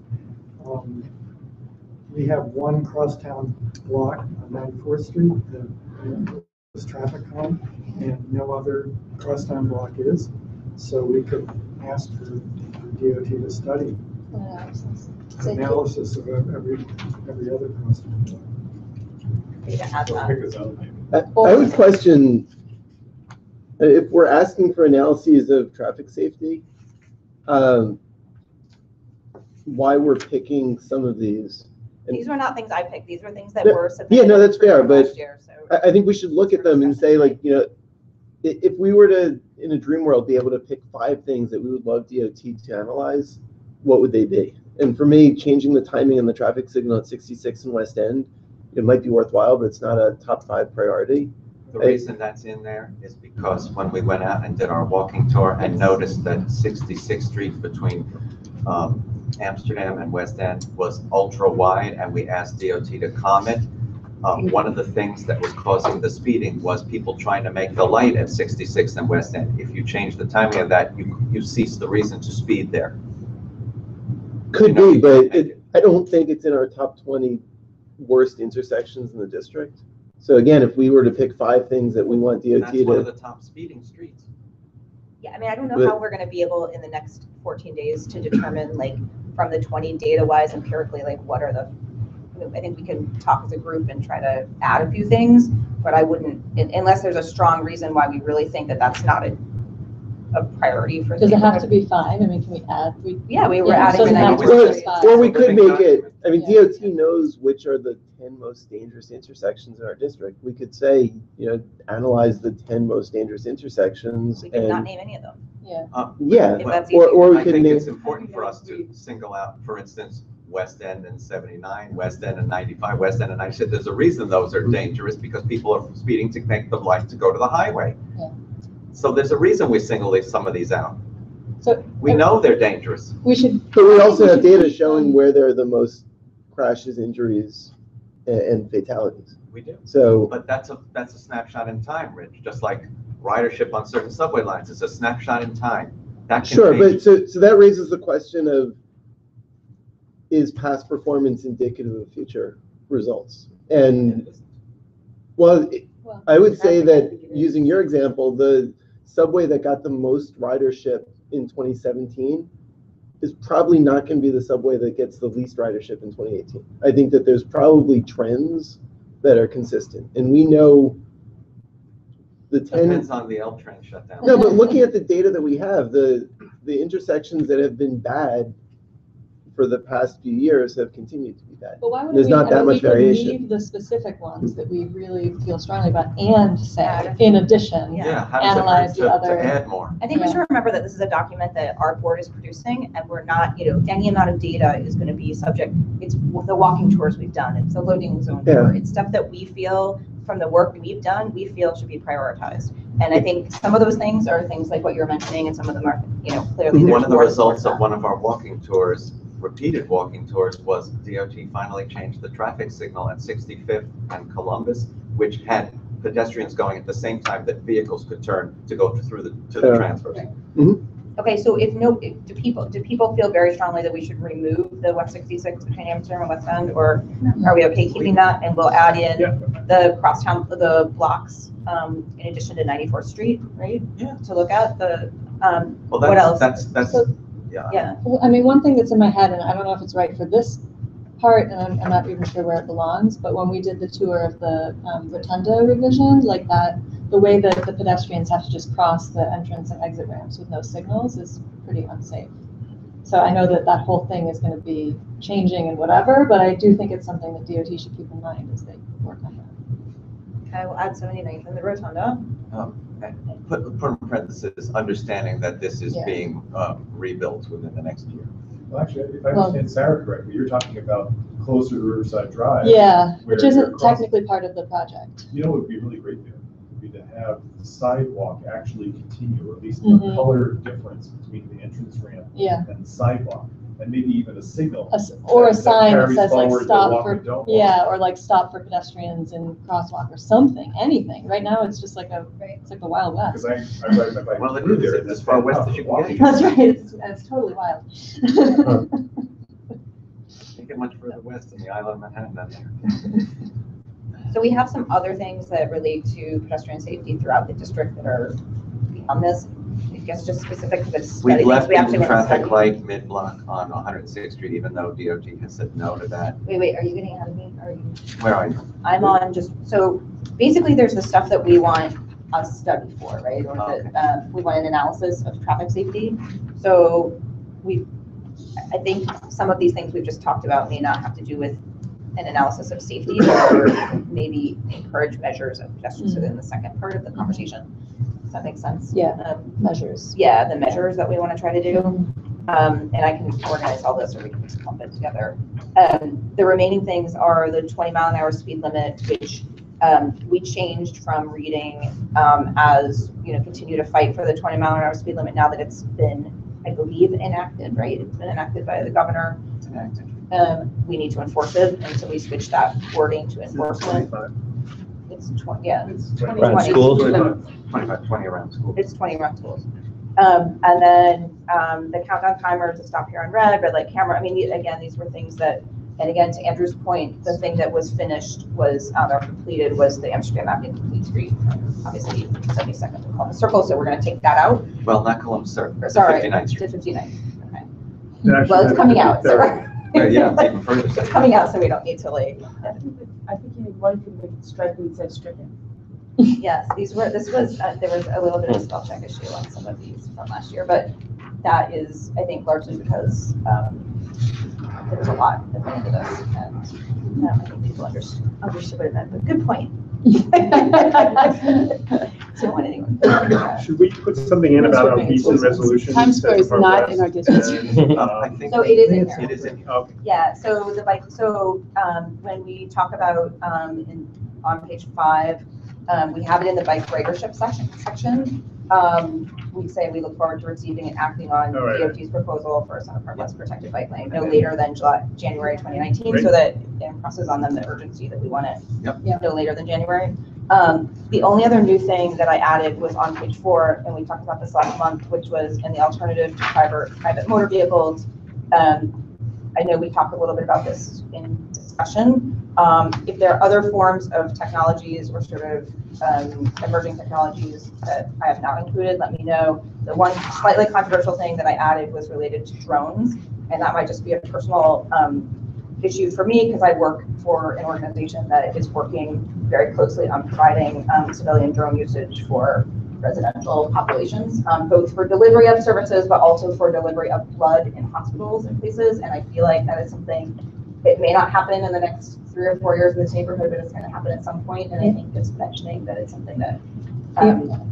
we have one crosstown block on 94th Street that is traffic calm, and no other crosstown block is. So we could ask for DOT to study analysis of every other crosstown block. I would question if we're asking for analyses of traffic safety, why we're picking some of these. And these were not things I picked. These were things that no, were submitted. Yeah, no, that's fair. But year, so. I think we should look at them and say, like, you know, if we were to, in a dream world, be able to pick 5 things that we would love DOT to analyze, what would they be? And for me, changing the timing on the traffic signal at 66 and West End, it might be worthwhile, but it's not a top 5 priority. The reason that's in there is because when we went out and did our walking tour and noticed that 66th Street between Amsterdam and West End was ultra wide, and we asked DOT to comment. One of the things that was causing the speeding was people trying to make the light at 66th and West End. If you change the timing of that, you cease the reason to speed there. Could be, but I don't think it's in our top 20 worst intersections in the district. So again, if we were to pick 5 things that we want DOT that's one of the top speeding streets. Yeah, I mean, I don't know how we're going to be able in the next 14 days to determine, like, from the 20 data-wise, empirically, like, what are the, I think we can talk as a group and try to add a few things, but I wouldn't, unless there's a strong reason why we really think that that's not a priority for. Does it have to be 5? I mean, can we add? Yeah, we were adding. Or we could make it, I mean, DOT knows which are the 10 most dangerous intersections in our district. We could say, you know, analyze the 10 most dangerous intersections. We could not name any of them. Yeah. Or we I could think name. it's important for us to single out, for instance, West End and 79, West End and 95, West End and 96. There's a reason those are dangerous, because people are speeding to make the light to go to the highway. Yeah. So there's a reason we single some of these out. So we know they're dangerous. We should. But we also have data showing where there are the most crashes, injuries, and fatalities. We do. So, but that's a snapshot in time, Rich. Just like ridership on certain subway lines is a snapshot in time. That can sure, change. but so that raises the question of, is past performance indicative of future results? And I would say that using your example, the subway that got the most ridership in 2017 is probably not going to be the subway that gets the least ridership in 2018. I think that there's probably trends that are consistent, and we know the 10 depends on the L train shutdown. No, but looking at the data that we have, the intersections that have been bad for the past few years have continued to be bad. But why would There's we, not that much variation. Leave the specific ones that we really feel strongly about and say, in addition, analyze the other. To add more. I think we should remember that this is a document that our board is producing, and we're not, you know, any amount of data is going to be subject. It's the walking tours we've done. It's the loading zone tour. It's stuff that we feel from the work we've done, we feel should be prioritized. And I think some of those things are things like what you're mentioning, and some of them are, you know, clearly. One of the results of one of our walking tours, repeated walking tours, was DOT finally changed the traffic signal at 65th and Columbus, which had pedestrians going at the same time that vehicles could turn to go through the transfers. Okay, so do people feel very strongly that we should remove the 166 between Amsterdam and West End, or are we okay keeping that? And we'll add in the crosstown, the blocks, in addition to 94th Street, right? Yeah. To look at the, Well, what else? that's, So- yeah. Yeah. Well, I mean, one thing that's in my head, and I don't know if it's right for this part, and I'm not even sure where it belongs, but when we did the tour of the Rotunda revision, like that, the way that the pedestrians have to just cross the entrance and exit ramps with no signals is pretty unsafe. So I know that that whole thing is going to be changing and whatever, but I do think it's something that DOT should keep in mind as they work on that. Okay, we'll add 79th in the Rotunda. And put in parentheses, understanding that this is Yeah. being rebuilt within the next year. Well, actually, if I understand Sarah correctly, you're talking about closer to Riverside Drive. Yeah, which where isn't you're crossing- technically part of the project. You know what would be really great there? Would be to have the sidewalk actually continue, or at least Mhm. a color difference between the entrance ramp Yeah. and the sidewalk, and maybe even a signal. Or a that sign that carries says like forward the stop walk for, and don't walk. yeah, or like stop for pedestrians and crosswalk or something, anything. Right now, it's just like it's like the Wild West. Because I ride my bike Well, it through is. there. It's as far west as you can get. That's right, it's totally wild. Can't get much further west than the island of Manhattan down there. So we have some other things that relate to pedestrian safety throughout the district that are beyond this. I guess just specific to this study. We've left we actually the want to traffic study. light mid-block on 106th Street, even though DOT has said no to that. Wait, are you getting ahead of me? Are you? Where are you? I'm on just, so basically there's the stuff that we want a study for, right? Or that we want an analysis of traffic safety. So I think some of these things we've just talked about may not have to do with an analysis of safety, or maybe encourage measures of pedestrians within the second part of the conversation. Does that make sense? Yeah, measures. Yeah, the measures that we want to try to do. And I can organize all this, or we can just clump it together. The remaining things are the 20-mile-an-hour speed limit, which we changed from reading as, continue to fight for the 20-mile-an-hour speed limit now that it's been, I believe, enacted, right? It's been enacted by the governor. It's enacted. We need to enforce it, and so we switched that wording to enforcement. 25. It's 20, yeah. It's 20. around schools. 20 around schools. It's 20 around schools. And then the countdown timer to stop here on red light camera. I mean, again, these were things that, and again, to Andrew's point, the thing that was finished was, or completed was the Amsterdam Avenue Complete Street. Obviously, 72nd to Columbus Circle, so we're going to take that out. Well, not Columbus Circle. Sorry, 59th Street. to 59th. Okay. It Well, it's coming out. So Yeah, it's even further. it's coming out, so we don't need to like. I think you need one thing that striking said stricken. Yes, this was, there was a little bit of a spell check issue on some of these from last year, but that is, I think, largely because there was a lot that went into this, and I think people understood what it meant, but good point. Don't want anyone. Should we put something in about our recent resolutions? Times Square is not in our district. I think So it is in here. it is in here. Okay. Yeah, so when we talk about, on page 5, we have it in the bike ridership section. We say we look forward to receiving and acting on All right. DOT's proposal for a Center Park West protected bike lane no later than January 2019, Great. so that it impresses on them the urgency that we want it Yep. no later than January. The only other new thing that I added was on page 4, and we talked about this last month, which was in the alternative to private motor vehicles. I know we talked a little bit about this in discussion. If there are other forms of technologies or sort of emerging technologies that I have not included, let me know. The one slightly controversial thing that I added was related to drones, and that might just be a personal issue for me because I work for an organization that is working very closely on providing civilian drone usage for residential populations, both for delivery of services, but also for delivery of blood in hospitals and places. And I feel like that is something, it may not happen in the next 3 or 4 years in this neighborhood, but it's going to happen at some point. And I think just mentioning that it's something that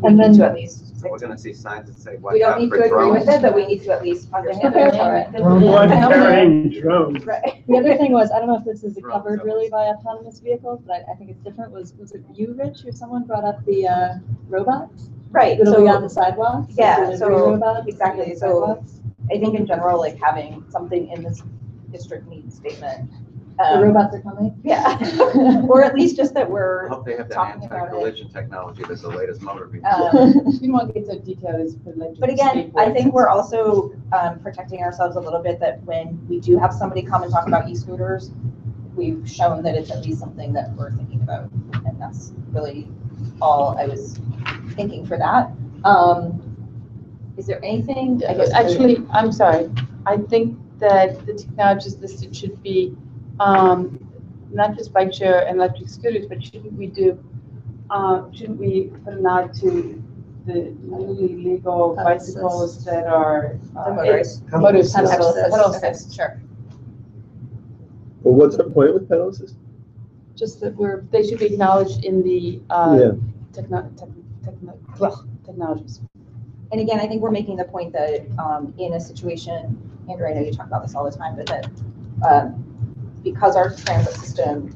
we need to at least. So we're gonna see signs that say, We watch don't out need for to agree drones. with it, but we need to at least understand Prepare it. for it. One carrying drones. Right. The other thing was, I don't know if this is Drones, covered really by autonomous vehicles, but I think it's different. Was it you, Rich, or someone brought up the robots? Right. That'll be on So, the sidewalks? yeah, Delivery so robots exactly. on the So sidewalks? I think in general, like having something in this district needs statement The robots are coming? Yeah, or at least just that I we're hope they have that talking about it. anti-collision technology that's the latest motor vehicle. We won't get so detailed as for electric But again, I skateboards. think we're also protecting ourselves a little bit that when we do have somebody come and talk about e-scooters, we've shown that it's at least something that we're thinking about. And that's really all I was thinking for that. Is there anything? I guess Actually, I'm sorry. I think that the technologies listed should be not just bike share and electric scooters, but shouldn't we put a nod to the newly legal bicycles that are The motorized. motor Pedal assist. pedal Okay, assist. sure. Well, what's our point with pedal assist? Just that they should be acknowledged in the technologies. And again, I think we're making the point that in a situation, Andrew, I know you talk about this all the time, but that because our transit system,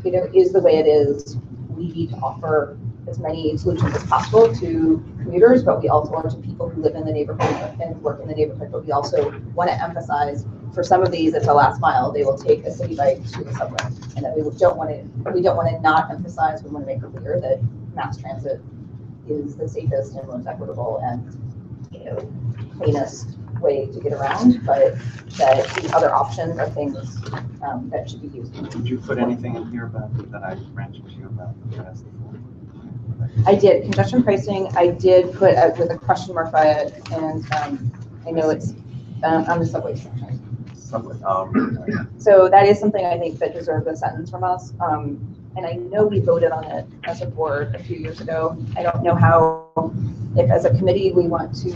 is the way it is, we need to offer as many solutions as possible to commuters, but we also want to people who live in the neighborhood and work in the neighborhood. But we also want to emphasize, for some of these, it's a last mile. They will take a city bike to the subway, and that we don't want to not emphasize. We want to make clear that mass transit is the safest and most equitable and cleanest way to get around, but that these other options are things that should be used. Did you put anything in here about that I mentioned to you about the past? I did congestion pricing. I did put with a question mark by it, and I know it's on the subway section. Subway. So that is something I think that deserves a sentence from us. And I know we voted on it as a board a few years ago. I don't know how, if as a committee we want to,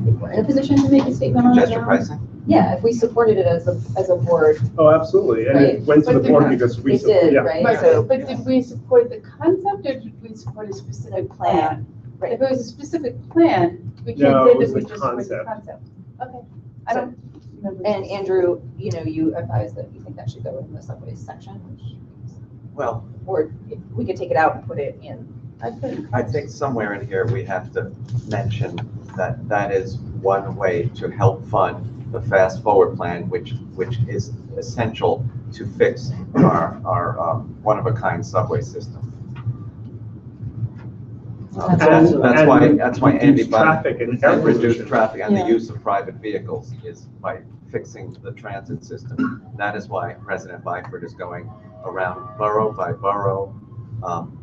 if we're in a position to make a statement on it Congestion now. pricing? Yeah, if we supported it as a board. Oh, absolutely, and it Right. went to the But board they- because we. It did, yeah. right? Right, So, but did we support the concept or did we support a specific plan? right. If it was a specific plan, we No, can't it say was that we the just support the concept. concept. Okay, I don't remember. And Andrew, you advised that you think that should go in the subways section, which, Well, or we could take it out and put it in. I think somewhere in here we have to mention that that is one way to help fund the fast forward plan, which is essential to fix our one-of-a-kind subway system. That's why Andy. Reduce traffic and air Reduce pollution. traffic and the Yeah. use of private vehicles is by fixing the transit system. That is why President Byford is going around borough by borough,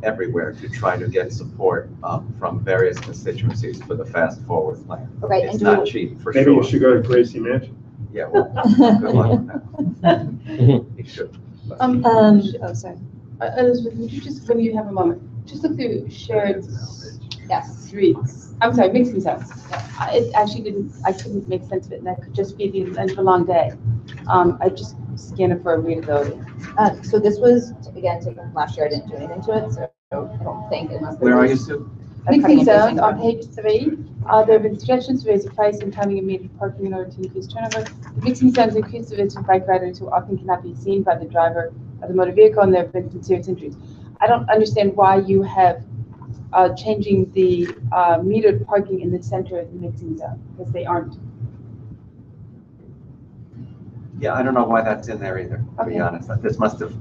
everywhere to try to get support from various constituencies for the fast forward plan. Okay, It's and not do- cheap, for Maybe you sure. should go to Gracie Mansion. Yeah, well, good luck with that. You should. Oh, sorry. Elizabeth, would you just, when you have a moment, just look through shared Yes. streets, I'm sorry, mixing zones. It actually I couldn't make sense of it, and that could just be the end of a long day. I just scanned it for a readability. So this was, again, taken from last year. I didn't do anything to it, so I don't think unless. Where are you, Sue? Mixing zones on page 3, there have been suggestions to raise the price and timing of metered parking in order to increase turnover. The mixing zones increase the risk of bike riders who often cannot be seen by the driver of the motor vehicle, and there have been some serious injuries. I don't understand why you have changing the metered parking in the center of the mixing zone, because they aren't. Yeah, I don't know why that's in there either, to be Okay. honest. This must have,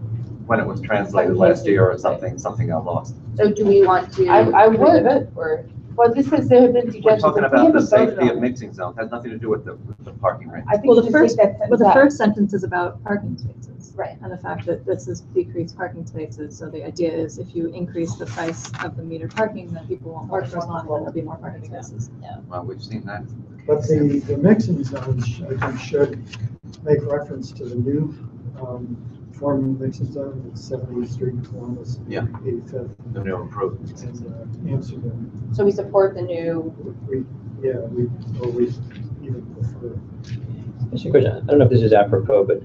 when it was translated last year or something got lost. So do we want to? I would. remove it, or? Well, this says there have been We're suggestions. talking but we about the haven't voted safety of on it. mixing zones, has nothing to do with the parking rate. I think Well, we the should first, take that well, the sentence out. first sentence is about parking spaces. Right. And the fact that this is decreased parking spaces. So the idea is if you increase the price of the metered parking, then people won't park for as long, and then there'll be more parking spaces. Well, we've seen that. But the mixing zones, I think, should make reference to the new form mixing zone at 70th Street in Columbus, Yeah. 85th, The new improvements. and Amsterdam. So we support the new. We always even prefer. Just a question. I don't know if this is apropos, but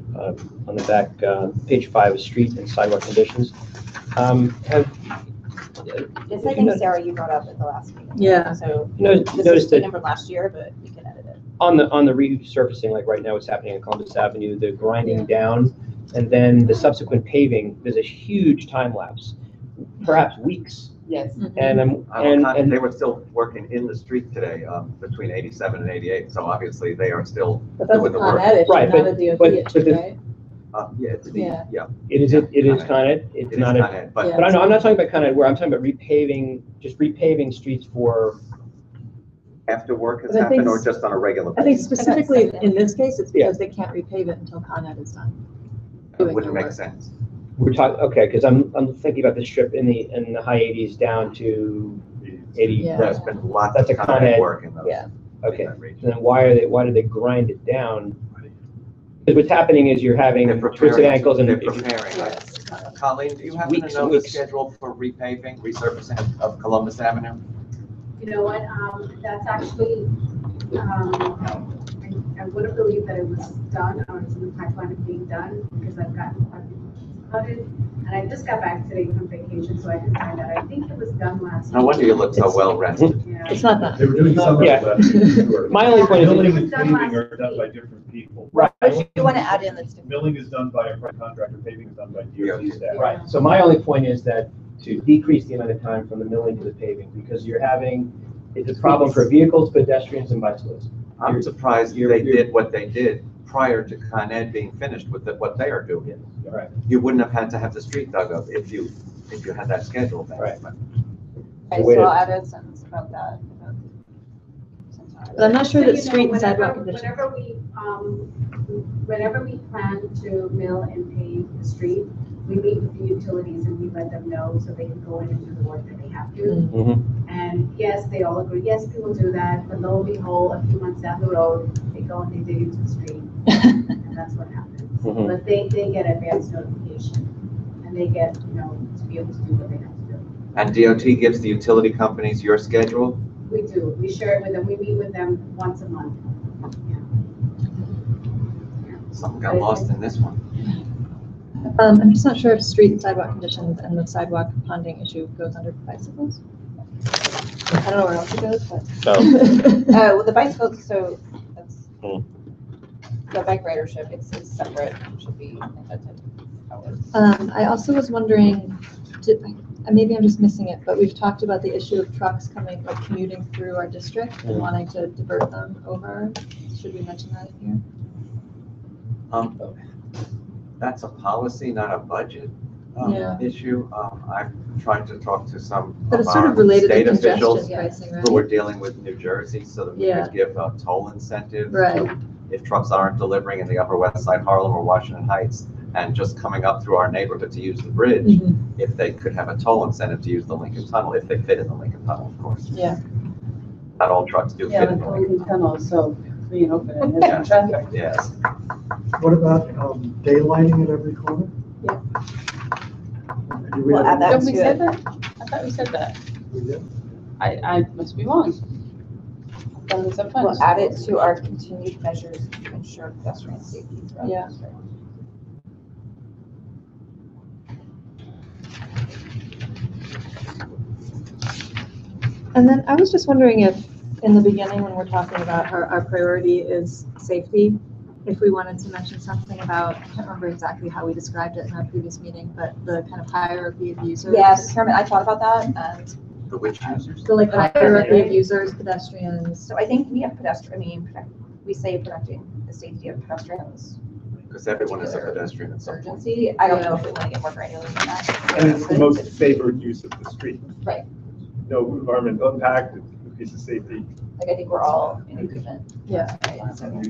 on the back, page 5 is street and sidewalk conditions. This I think, Sarah, you brought up at the last meeting. Yeah. So Notice this is that taken from last year, but we can edit it. on the resurfacing, like right now, what's happening on Columbus Avenue, the grinding down, and then the subsequent paving, there's a huge time lapse, perhaps weeks. Yes. And and They were still working in the street today, between 87 and 88, so obviously they are still But that's a doing the Con work. Ed issue, Right, not a but DOT but issue, the, right? Yeah, it's the, Yeah. yeah. It is Con Ed, it's It is not Con a, Ed, but Yeah. but I'm not talking about Con Ed, where I'm talking about just repaving streets for, after work has But I think happened or just on a regular I think basis? specifically in this case, it's because they can't repave it until Con Ed is done. It doing wouldn't their make work. sense. we're talking, okay, because I'm thinking about the strip in the high 80s down to 80. Yeah. There's been lots That's of a Con Ed Con Ed. work in those. Yeah. Okay, in that region. then why did they grind it down? Because what's happening is you're having They're twisted preparing, ankles and. they're preparing. Colleen, do you happen Weeks to know and the weeks. schedule for repaving, resurfacing of Columbus Avenue? You know what, that's actually, I wouldn't believe that it was done, or it's in the pipeline of being done, because I've gotten quite a few questions about it. And I just got back today from vacation, so I can find out. I think it was done last week. No wonder you look so well rested. Yeah. It's not that. They were doing some of Yeah. that. My only point is. Milling and paving are done by different people. Right. You want to add in that's different. Milling is done by a private contractor, paving is done by DOT staff. Right, so my only point is that to decrease the amount of time from the milling to the paving, because it's a problem for vehicles, pedestrians, and bicyclists. I'm surprised they did what they did prior to Con Ed being finished with what they are doing. Right. You wouldn't have had to have the street dug up if you had that schedule then. Right. Okay, so I'll add a sentence about that. But I'm not sure So, that you know, street and sidewalk whenever- conditions. Whenever we plan to mill and pave the street, we meet with the utilities and we let them know so they can go in and do the work that they have to. Mm-hmm. And yes, they all agree, yes, we will do that, but lo and behold, a few months down the road, they go and they dig into the street. And that's what happens. Mhm. But they get advance notification and they get, to be able to do what they have to do. And DOT gives the utility companies your schedule? We do, we share it with them, we meet with them once a month. Something got lost in this one. I'm just not sure if street and sidewalk conditions and the sidewalk ponding issue goes under bicycles. I don't know where else it goes, but. Well, the bicycle, so that's the bike ridership, it's separate, should be, that's how it works. I also was wondering, maybe I'm just missing it, but we've talked about the issue of trucks commuting through our district and wanting to divert them over. Should we mention that in here? That's a policy, not a budget Yeah. issue. I've tried to talk to some But of it's sort our of related to state congestion officials pricing, right? who are dealing with New Jersey so that we Yeah. could give a toll incentive. Right. If trucks aren't delivering in the Upper West Side, Harlem or Washington Heights, and just coming up through our neighborhood to use the bridge, if they could have a toll incentive to use the Lincoln Tunnel, if they fit in the Lincoln Tunnel, of course. Yeah. Not all trucks do Yeah, fit but in the the Lincoln. Lincoln Tunnel is so free and open and there's no traffic. Yes. What about daylighting at every corner? Yeah. Do we We'll have add that Don't we to say it. that? I thought we said that. We did. I must be wrong. I've done this sometimes. We'll add it to our continued measures to ensure pedestrian safety throughout the Yeah. district. And then I was just wondering if, in the beginning, when we're talking about our priority is safety, if we wanted to mention something about, I can't remember exactly how we described it in our previous meeting, but the kind of hierarchy of users. Yes, Carmen, I thought about that, and The which users? So like the hierarchy of users, pedestrians. so I think we have we say protecting the safety of pedestrians. Because everyone is a pedestrian at some point. Urgency, I don't know if we want to get more granular than that. And it's the most favored use of the street. Right, No environmental impact, increases safety. like I think we're all in agreement. Yeah. Right, so-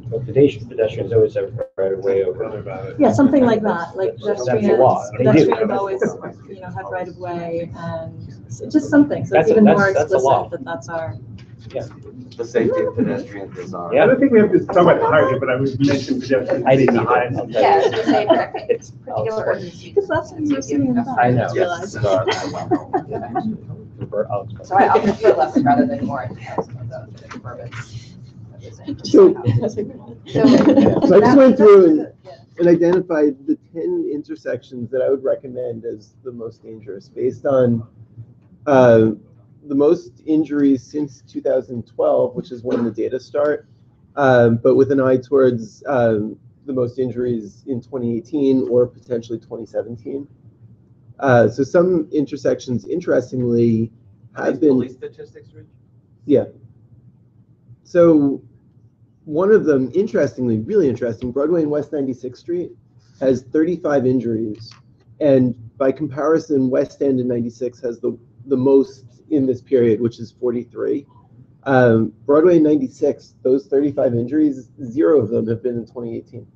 Well, pedestrians always have right of way over. Yeah, something like that, like That's the pedestrians, law. They do. pedestrians always, have right of way and just something, so it's That's a- even more that's a law. explicit that that's our. Yeah. The safety of pedestrians is our. I don't think we have to talk about the hierarchy, but I would mention pedestrians. I didn't the either. highest. I'll tell Yeah, you. so say protecting It's- particular urgency. Because last time you were sitting in the back, I know. just realized. So I prefer less rather than more, the verbiage. So I just went through and identified the 10 intersections that I would recommend as the most dangerous based on the most injuries since 2012, which is when the data start, but with an eye towards the most injuries in 2018 or potentially 2017. So some intersections, interestingly, Are have these been. police statistics, Rich? Yeah. So one of them, interestingly, really interesting, Broadway and West 96th Street has 35 injuries. And by comparison, West End and 96 has the most in this period, which is 43. Broadway and 96, those 35 injuries, 0 of them have been in 2018,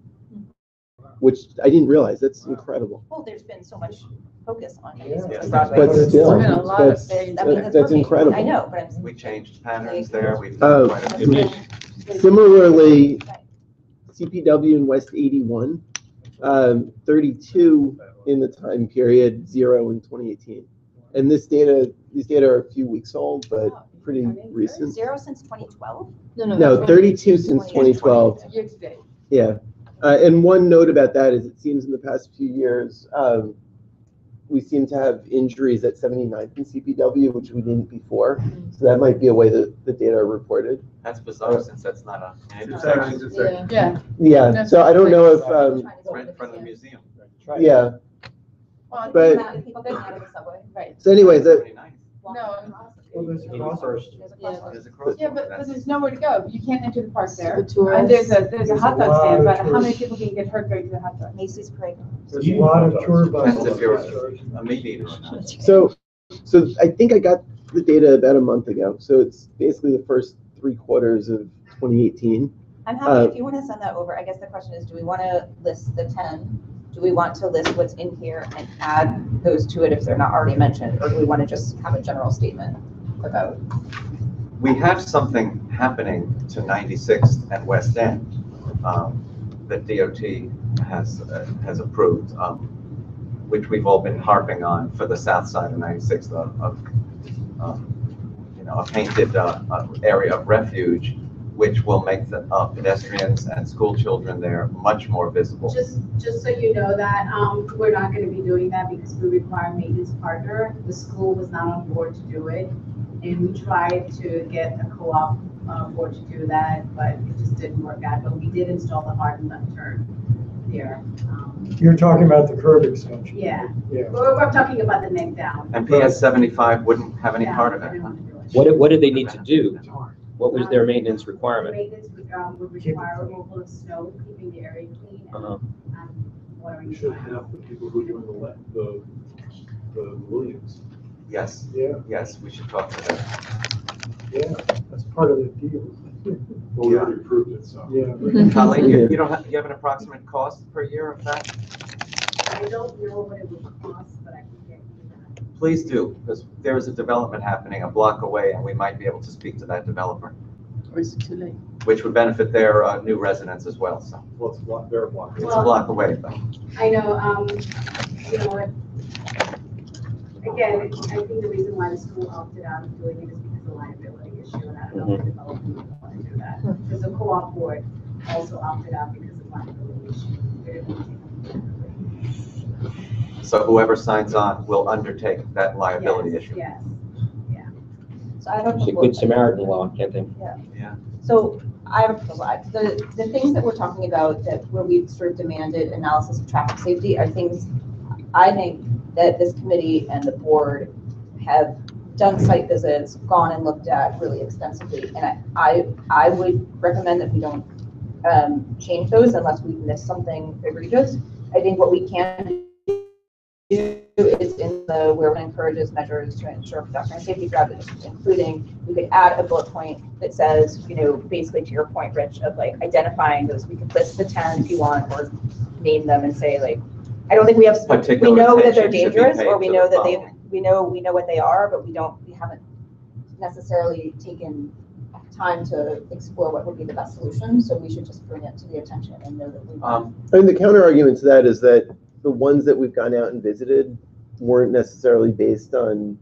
which I didn't realize. That's incredible. Well, there's been so much focus on it. But still, that's incredible. I know, but we changed patterns there. We've done quite a few. Similarly, CPW in West 81, 32 in the time period, 0 in 2018. And these data are a few weeks old, but pretty recent. 0 since 2012? No, 32 since 2012. Year to date. Yeah. And one note about that is it seems in the past few years, we seem to have injuries at 79th and CPW, which we didn't before. So that might be a way that the data are reported. That's bizarre since that's not an intersection. Yeah. Yeah. So I don't know if, Right in front of the museum. yeah. Well, But- people get out of the subway, right? So anyway, the, No. First. Yeah, but there's nowhere to go. You can't enter the park there. The tourists. And there's a hot dog lot stand, of but how many tourists. people can get hurt going to the hot dog? Macy's Parade. There's a lot of tour Depends buses. if you're a meat eater or not. so I think I got the data about a month ago. So it's basically the first 3 quarters of 2018. I'm happy, if you want to send that over, I guess the question is, do we want to list the 10? Do we want to list what's in here and add those to it if they're not already mentioned? Or do we want to just have a general statement about? We have something happening to 96th and West End that DOT has approved, which we've all been harping on for the south side of 96th a painted area of refuge, which will make the pedestrians and school children there much more visible. Just so you know that, we're not gonna be doing that because we require a maintenance partner. The school was not on board to do it. And we tried to get a co-op board to do that, but it just didn't work out. But we did install the hard and left turn there. You're talking about the curb extension. Yeah, Yeah. we're talking about the neck down. And PS 75 wouldn't have any part of it. What did they need to do? What was their maintenance requirement? Maintenance would require removal of snow, keeping the area clean, and watering. You should have the people who are doing the Williams. Yes. Yeah. Yes, we should talk to them. Yeah, that's part of the deal. Well, we already approved it, so. Yeah. Colleen, you have an approximate cost per year of that? I don't know what it would cost, but I can get you that. Please do, because there is a development happening a block away, and we might be able to speak to that developer, Or is it too late? which would benefit their new residents as well, so. Well, it's a block, they're a block. It's a block away, but. I know, you know what? Again, I think the reason why the school opted out of doing it is because of the liability issue, and I don't know if the developer would want to do that. Because the co-op board also opted out because of liability issue. They didn't want to take liability. So whoever signs on will undertake that liability issue. Yes, yeah. So I have a It's a proposal. good Samaritan law, can't they? Yeah. Yeah. So I have a proposal. The things that we're talking about that where we've sort of demanded analysis of traffic safety are things I think that this committee and the board have done site visits, gone and looked at really extensively. And I would recommend that we don't change those unless we've missed something egregious. I think what we can do is in the where it encourages measures to ensure pedestrian safety throughout the district, including we could add a bullet point that says, basically to your point, Rich, of like identifying those. We could list the 10 if you want, or name them and say like, I don't think we have, Particular we know that they're attention should be dangerous, paid or we to know the that following. we know what they are, but we haven't necessarily taken time to explore what would be the best solution. So we should just bring it to the attention and know that we. And the counter argument to that is that the ones that we've gone out and visited weren't necessarily based on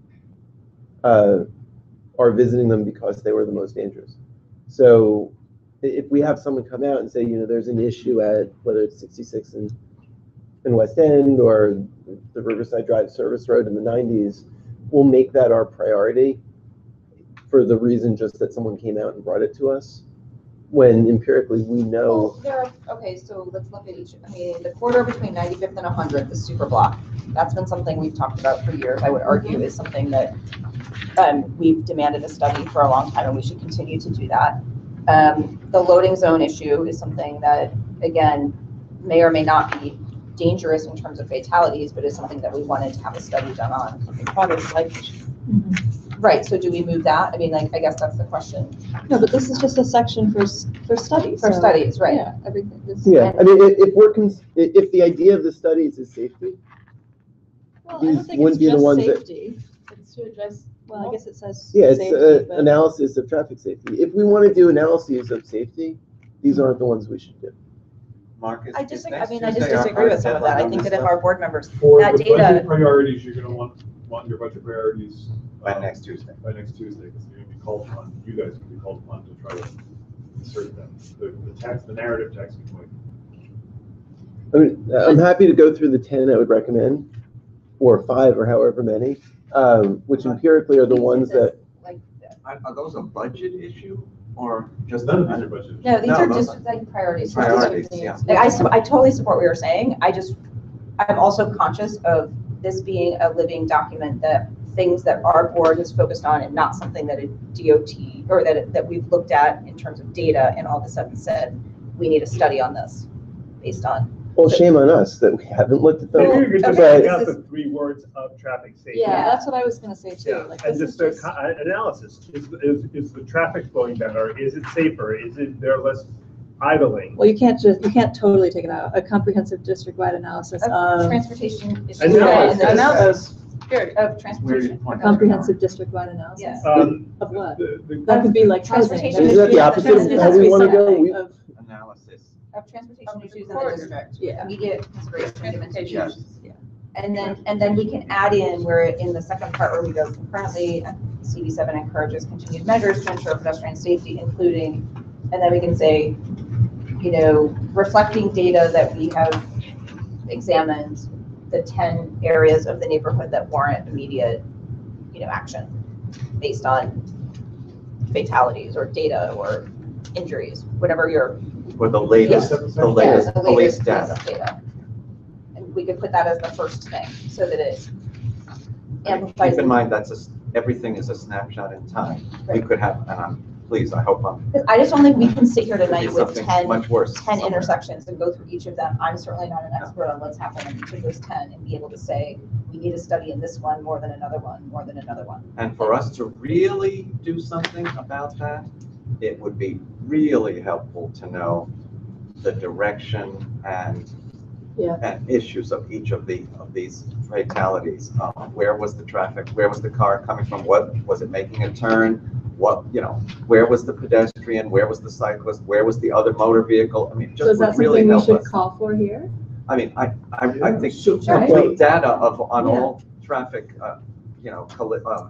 our visiting them because they were the most dangerous. So if we have someone come out and say, there's an issue at whether it's 66 in West End or the Riverside Drive Service Road in the 90s, we'll make that our priority for the reason just that someone came out and brought it to us, when empirically we know. Okay, so let's look at each. The corridor between 95th and 100th, the super block. That's been something we've talked about for years. I would argue is something that we've demanded a study for a long time, and we should continue to do that. The loading zone issue is something that, again, may or may not be dangerous in terms of fatalities, but is something that we wanted to have a study done on. Right, so do we move that? I mean, like, I guess that's the question. No, but this is just a section for studies. For studies, right. Yeah, everything. Yeah, I mean, if the idea of the studies is safety, Well, I these don't think wouldn't it's be the just ones that. safety. It's to address, well, I guess it says Yeah, it's safety, but- analysis of traffic safety. If we want to do analyses of safety, these aren't the ones we should do. Marcus? I just is next disagree Tuesday with some of that. deadline I on think this that if stuff? our board members, For that the data, budget priorities, you're gonna want your budget priorities. By next Tuesday. By next Tuesday, because you're gonna be called upon, you guys will be called upon to try to insert them. The narrative text can wait. I mean, I'm happy to go through the 10 I would recommend, or 5 or however many, which empirically are the ones that. Are those a budget issue or just? None of these are budget. no, these are those just like priorities. Priorities, yeah. Like, I totally support what you're saying. I'm also conscious of this being a living document, that things that our board is focused on and not something that a DOT, or that we've looked at in terms of data and all of a sudden said, we need a study on this based on. Well, shame on us that we haven't looked at them. Maybe you could just But- take out the 3 words of traffic safety. Yeah, that's what I was gonna say too. Yeah, Like, and this just is an analysis. Is the traffic flowing better? Is it safer? Is it there less idling? Well, you can't totally take it out. A comprehensive district-wide analysis of. Transportation issues. Analysis. Of transportation. A comprehensive district-wide analysis. Yes. Of what? That could be like housing. Transportation Isn't that the opposite of how we want to go? Analysis. Of transportation issues in the district. Yeah. Immediate consideration. Yes. And then we can add in where in the second part where we go concurrently, CB7 encourages continued measures to ensure pedestrian safety, including, and then we can say, reflecting data that we have examined, the 10 areas of the neighborhood that warrant immediate, action based on fatalities or data or injuries, whatever your. Or the latest, the latest police data. And we could put that as the first thing, so that it amplifies. Keep in mind, everything is a snapshot in time. We could have, I hope I'm. Because I just don't think we can sit here tonight Could be with something 10 much worse 10 somewhere. intersections and go through each of them. I'm certainly not an expert on what's happening in each of those 10 and be able to say, we need a study in this one more than another one, more than another one. And for us to really do something about that, it would be really helpful to know the direction and issues of each of these fatalities. Where was the traffic? Where was the car coming from? What was it making a turn? Where was the pedestrian? Where was the cyclist? Where was the other motor vehicle? I mean, So just is that would really something we help should us. call for here? I mean, I think complete data on all traffic,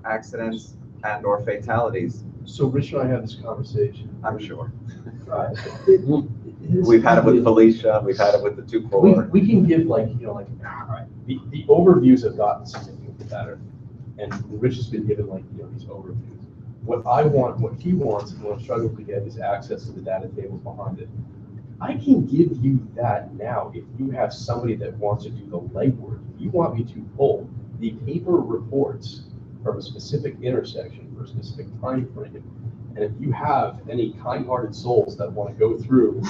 accidents and or fatalities. So Rich and I had this conversation. I'm sure. His We've had it with idea- Felicia, we've had it with the 2-4. We can give all right, the overviews have gotten significantly better. And Rich has been given these overviews. What I want, what he wants, and what I'm struggling to get is access to the data tables behind it. I can give you that now if you have somebody that wants to do the legwork. If you want me to pull the paper reports from a specific intersection for a specific time frame, and if you have any kind-hearted souls that want to go through,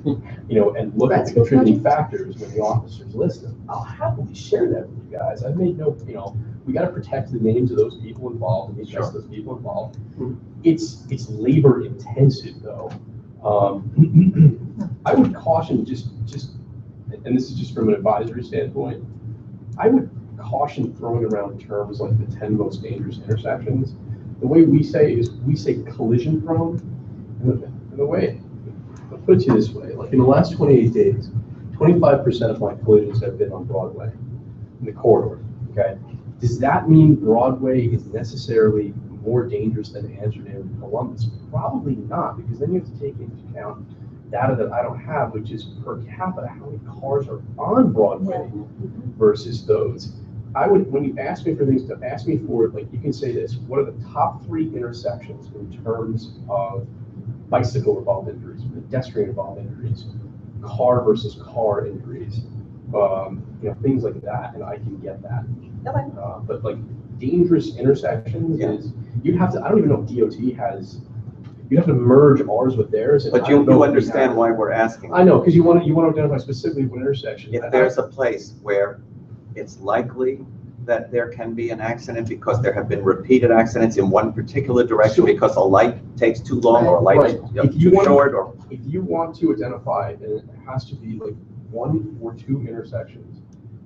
and look at the contributing factors when the officers list them, I'll happily share that with you guys. I've made no, we got to protect the names of those people involved and the address of those people involved. It's labor intensive though. I would caution just, and this is just from an advisory standpoint, I would caution throwing around terms like the 10 most dangerous intersections. The way we say is we say collision prone. And the way, I'll put it to you this way, like in the last 28 days, 25% of my collisions have been on Broadway, in the corridor, okay? Does that mean Broadway is necessarily more dangerous than Amsterdam and Columbus? Probably not, because then you have to take into account data that I don't have, which is per capita, how many cars are on Broadway versus those. I would, when you ask me for things, to ask me for, like, you can say this, what are the top 3 intersections in terms of bicycle-involved injuries, pedestrian-involved injuries, car versus car injuries, things like that, and I can get that. But like dangerous intersections is, you'd have to, I don't even know if DOT has you have to merge ours with theirs. And But I don't know you if we understand have- why we're asking. I know, because you want to identify specifically what intersection. If there's a place where it's likely that there can be an accident because there have been repeated accidents in one particular direction because a light takes too long or a light Right. is If you too want- short or. If you want to identify, and it has to be like 1 or 2 intersections,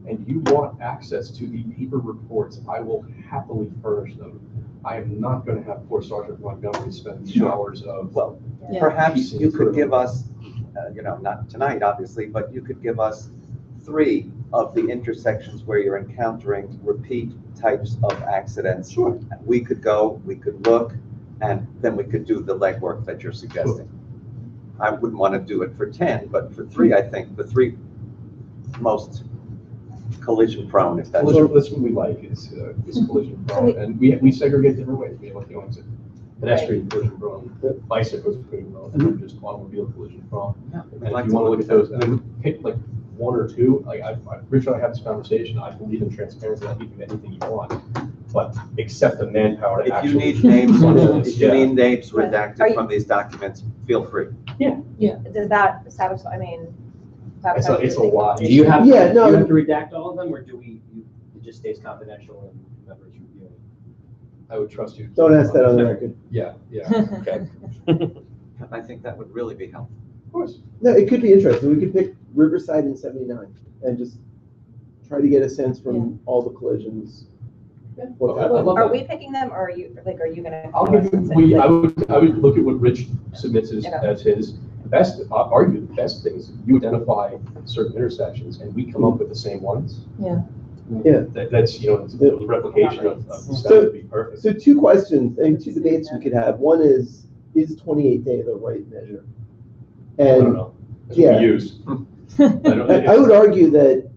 and you want access to the paper reports, I will happily furnish them. I am not going to have poor Sergeant Montgomery spend the hours of. Well, Yeah. perhaps piecing you through. could give us, not tonight, obviously, but you could give us 3 of the intersections where you're encountering repeat types of accidents. Sure. We could go, we could look, and then we could do the legwork that you're suggesting. I wouldn't want to do it for 10, but for 3, I think the 3 most collision prone, if that's. Collision, that's what we like, is collision prone, and we segregate different ways, we have like, pedestrian collision prone, bicycles collision prone, and then just automobile collision prone. And if you want to look at those, and then pick like 1 or 2, like Rich and I had this conversation, I believe in transparency, I'll give you anything you want, but accept the manpower to If actually. you need names, if you Yeah. need names Are redacted you- from these documents, feel free. Does that satisfy, I mean? It's a lot. Do you have, Yeah, do no. you have to redact all of them, or it just stays confidential and whoever's reviewing? I would trust you. Don't ask that on the record. Yeah, Okay. I think that would really be helpful. Of course. No, it could be interesting. We could pick Riverside and 79 and just try to get a sense from all the collisions. what Okay, I happened. love Are that. we picking them, or are you gonna? I'll give you, I would look at what Rich submits as his best, argue the best things. You identify certain intersections and we come up with the same ones. Yeah. Yeah. That's, it's a replication of the So- stuff would be perfect. So 2 questions and 2 debates we could have. One is 28-day the right measure? I don't And know. That's yeah. what we use. don't- I would argue that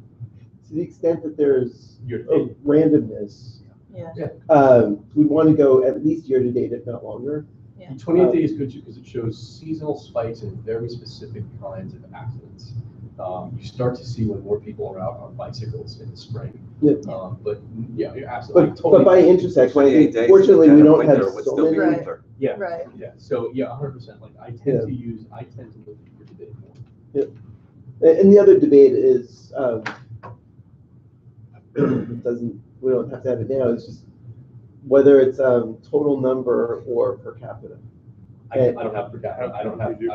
to the extent that there's You're- a randomness, Yeah. we'd want to go at least year to date, if not longer. The 28 days is good too, because it shows seasonal spikes in very specific kinds of accidents. You start to see when more people are out on bicycles in the spring. Yeah. But yeah, you're absolutely. But by intersection, 28 days, fortunately, we then don't winter have would so still be many. winter. Yeah. Right. Yeah, so yeah, 100%. Like I tend to look for today more. And the other debate is, we don't have to have it now, it's just whether it's total number or per capita. I don't have, I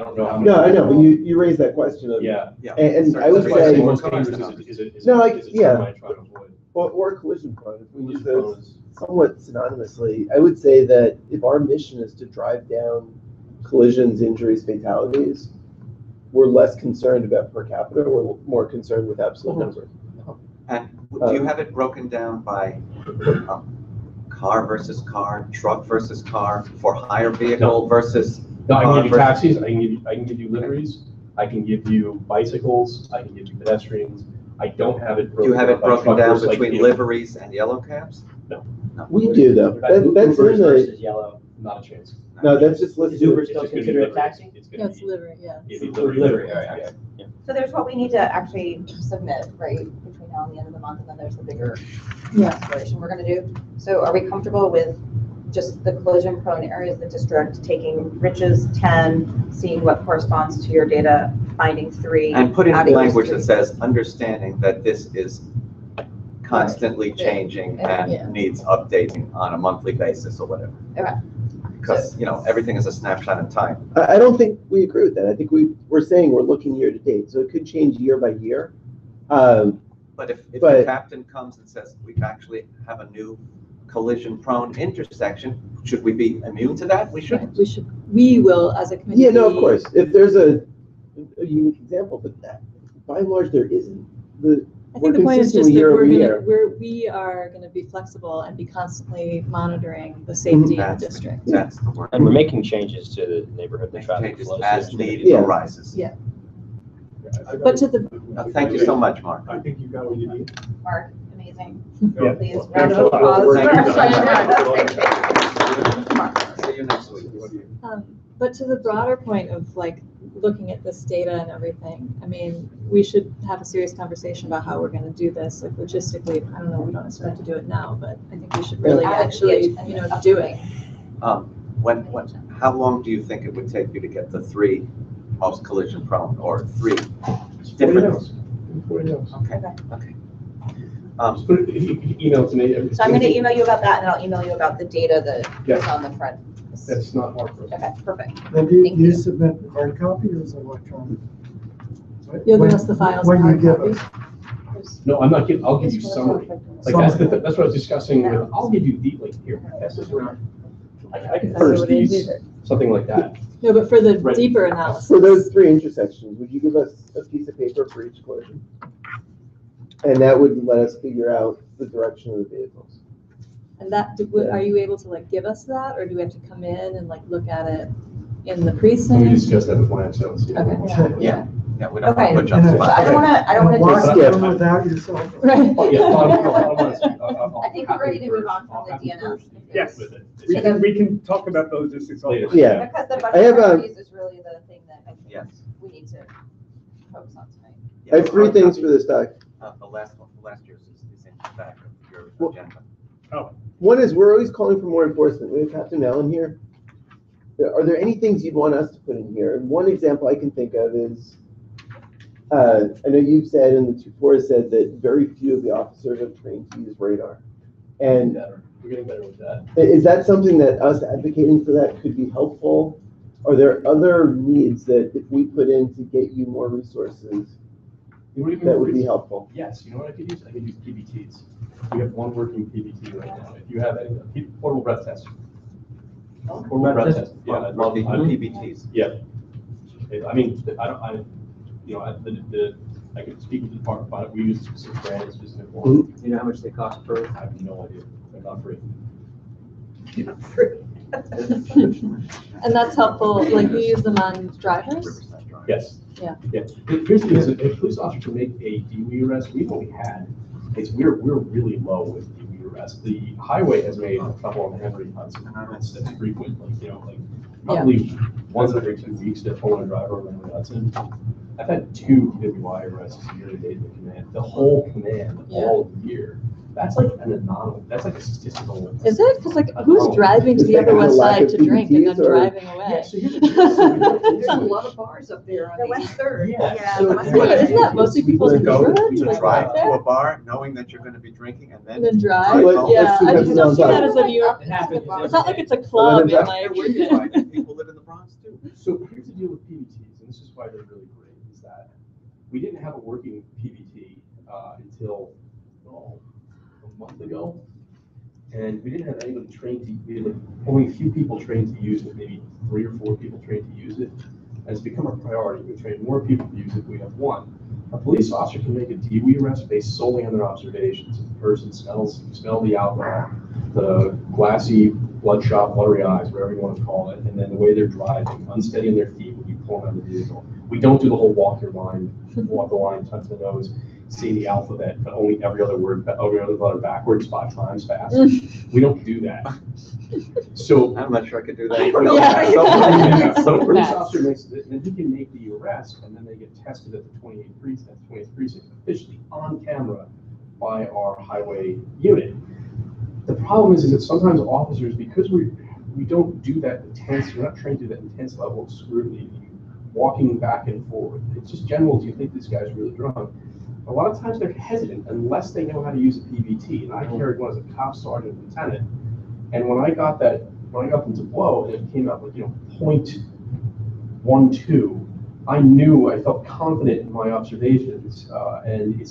don't know how many. No, I know, but you raised that question of. Yeah. And I would That's why say. it's Most dangerous is No, a term I try to avoid. Or collision prone, if we use Collision those prone is- somewhat synonymously, I would say that if our mission is to drive down collisions, injuries, fatalities, we're less concerned about per capita, we're more concerned with absolute number. And do you have it broken down by car versus car, truck versus car, for hire vehicle versus? No, I can give you versus- taxis, I can give you liveries, I can give you bicycles, I can give you pedestrians. I don't have it Do broken. you have it by broken down truckers, like, between liveries and yellow cabs? No. We do though, that's in Ubers the, versus yellow. Not a chance. no, that's just Is listed. Uber It's still just gonna be considered a livery. taxi? It's Yeah, gonna it's be. livery, yeah. It'd be Livery, livery, okay. yeah. So there's what we need to actually submit, right, between now and the end of the month, and then there's the bigger Yeah. exploration we're gonna do. So are we comfortable with just the collision prone areas of the district, taking Rich's 10, seeing what corresponds to your data, finding 3? And putting adding those language 3. that says, understanding that this is constantly changing Yeah. and needs updating on a monthly basis or whatever. Okay. Because, everything is a snapshot in time. I don't think we agree with that. I think we're saying we're looking year to date, so it could change year by year. But if the But- captain comes and says, we actually have a new collision-prone intersection, should we be immune to that? We shouldn't. We will, as a committee. Yeah, no, of course, if there's a unique example, but that, by and large, there isn't. I We're think the point is just consistently that year over year. we are gonna be flexible and be constantly monitoring the safety of the district. That's the word. And we're making changes to the neighborhood, the traffic Changes flow. as need Yeah. arises. Yeah. But to the, Thank you so much, Mark. I think you got what you need. Mark, amazing. Yeah. Please, Well, round thanks of a lot. applause. Thank you. Thank you. See you next week. but to the broader point of like looking at this data and everything, I mean, we should have a serious conversation about how we're gonna do this, like logistically. I don't know, we don't expect to do it now, but I think we should really Yeah. actually, do it. When, how long do you think it would take you to get the 3 most collision prone or 3 different? 40 hours. Okay, okay. Just put it, you can email it to me. So I'm gonna email you about that, and I'll email you about the data that is Yeah. on the front. That's not hard for us. Okay, perfect. Then do Thank you submit hard copy or is it electronic? You'll give When- us the files When and you hard give copies? us. No, I'm not giving, I'll give you summary. Like, that's what I was discussing with, I'll give you the, like, here, pass this around. I can That's first what it is these, either. something like that. No, but for the Right. deeper analysis. For those 3 intersections, would you give us a piece of paper for each collision? And that would let us figure out the direction of the vehicles. And that, are you able to like give us that, or do we have to come in and like look at it in the precinct? We discussed that with Lance, so let's see. Okay. Yeah, yeah, we don't Okay. want to put you on the So spot. I don't wanna Walk just, them without yourself. Right. I think we're ready to move on from the DNS. Yes, With it. we can talk about the logistics later. Yeah. Because the I have budget a- priorities is really the thing that I Yes. think we need to focus on tonight. I have 3 things for this doc. The last one, last year's is in the back of your Well- agenda. Oh, One is, we're always calling for more enforcement. We have Captain Allen here. Are there any things you'd want us to put in here? And one example I can think of is, I know you've said, and the 2-4 said that very few of the officers are trained to use radar. And We're getting better with that. is that something that us advocating for that could be helpful? Are there other needs that if we put in to get you more resources, that would be helpful? Yes, you know what I could use? I could use PBTs. We have one working PBT right now. If you have any, portable breath test. Portable breath test. Yeah, Well, the PBTs. Yeah. I mean, you know, I could speak with the department about it. We use a specific brand, a specific one. You know how much they cost per? I have no idea. They're not free. And that's helpful, like you use them on drivers? Yes. Yeah. Yeah. Here's the thing, is if a police officer can make a DUI arrest, we've only had, we're really low with DUI arrests. The highway has made a couple of Henry Hudson, that's frequent, like, you know, like probably once every 2 weeks to pull a driver on Henry Hudson. I've had 2 DUI arrests year to date in the command, the whole command, all year. That's like an anomaly, that's like a statistical. Is it? Because like, who's driving to the Upper West Side to drink and then driving away? Yeah, so here's the thing. There's a lot of bars up there on the West Third. Yeah. the So- West Wait, Third. isn't that mostly people's neighborhoods? You Like drive right to there? a bar knowing that you're going to be drinking and And then drive? home. Yeah, I That's just don't see what that I'm as a viewer. It happens. It's not like it's a club in like. Where you drive, people live in the Bronx too. So here's the deal with PBTs, and this is why they're really great, is that we didn't have a working PBT until a month ago. And we didn't have anybody trained to, we had like only a few people trained to use it, maybe 3 or 4 people trained to use it. And it's become a priority. We train more people to use it, we have 1. A police officer can make a DUI arrest based solely on their observations. If the person smell the alcohol, the glassy, bloodshot, blurry eyes, whatever you want to call it, and then the way they're driving, unsteady on their feet when you pull them out of the vehicle. We don't do the whole walk the line, touch the nose, say the alphabet, but only every other letter backwards 5 times fast. We don't do that. So I'm not sure I could do that. So a police officer makes it, and he can make the arrest, and then they get tested at the 28th precinct, officially on camera by our highway unit. The problem is that sometimes officers, because we don't do that intense, we're not trained to do that intense level of scrutiny, walking back and forth. It's just general, do you think this guy's really drunk? A lot of times they're hesitant unless they know how to use a PBT. And I carried one as a cop sergeant lieutenant. And when I got them to blow, and it came out like, 0.12, I felt confident in my observations, and it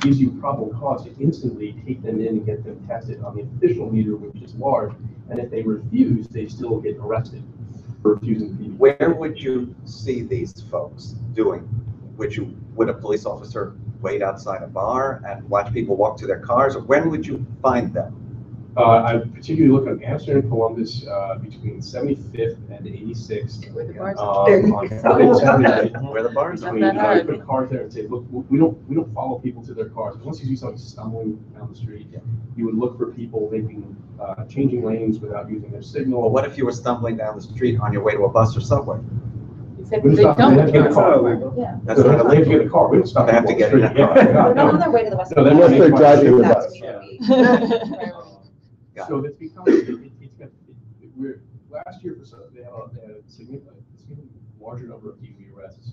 gives you probable cause to instantly take them in and get them tested on the official meter, which is large. And if they refuse, they still get arrested for refusing the PBT. Where would you see these folks doing? Would a police officer wait outside a bar and watch people walk to their cars? Or when would you find them? I particularly look on Amsterdam and Columbus between 75th and 86th. Where the bars on there you Friday and Saturday. Where the bars are. I put cars there and say, look, we don't follow people to their cars. Once you see somebody stumbling down the street, you would look for people changing lanes without using their signal. Well, what if you were stumbling down the street on your way to a bus or subway? Except We they stop, they have don't. to get a car. Yeah. That's So not they have to get a car. We don't stop. They have to people get on in the a street. car. They're not on their way to the West. No, they're Unless they're driving the That's bus. what should be. So it's become, we're last year, they had a significant larger number of DUI arrests.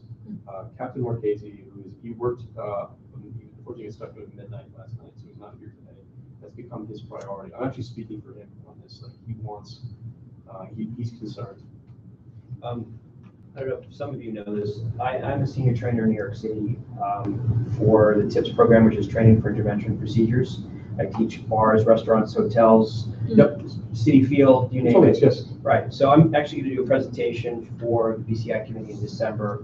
Captain Marchese, he worked, unfortunately, he stuck at midnight last night, so he's not here today. That's become his priority. I'm actually speaking for him on this. Like, he wants, he's concerned. I don't know if some of you know this. I'm a senior trainer in New York City for the TIPS program, which is training for intervention procedures. I teach bars, restaurants, hotels, City Field, you name it. Yes. Right. So I'm actually going to do a presentation for the BCI committee in December.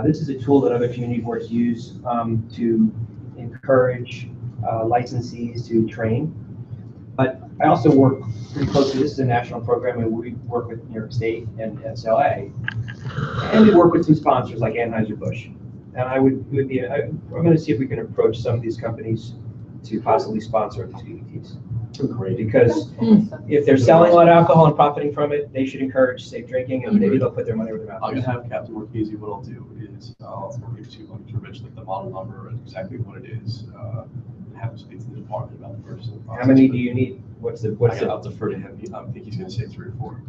This is a tool that other community boards use to encourage licensees to train. But I also work pretty closely. This is a national program, and we work with New York State and SLA, and we work with some sponsors like Anheuser-Busch. And I'm going to see if we can approach some of these companies to possibly sponsor these DVTs. Great. Because if they're selling a lot of alcohol and profiting from it, they should encourage safe drinking, and maybe they'll put their money where their mouth I'm is. gonna have Captain Marchese, what I'll do is, I'll give to Rich, like the model number and exactly what it is, have him speak to the department about the person. How many do you need? I'll defer to him. I think he's gonna say 3 or 4.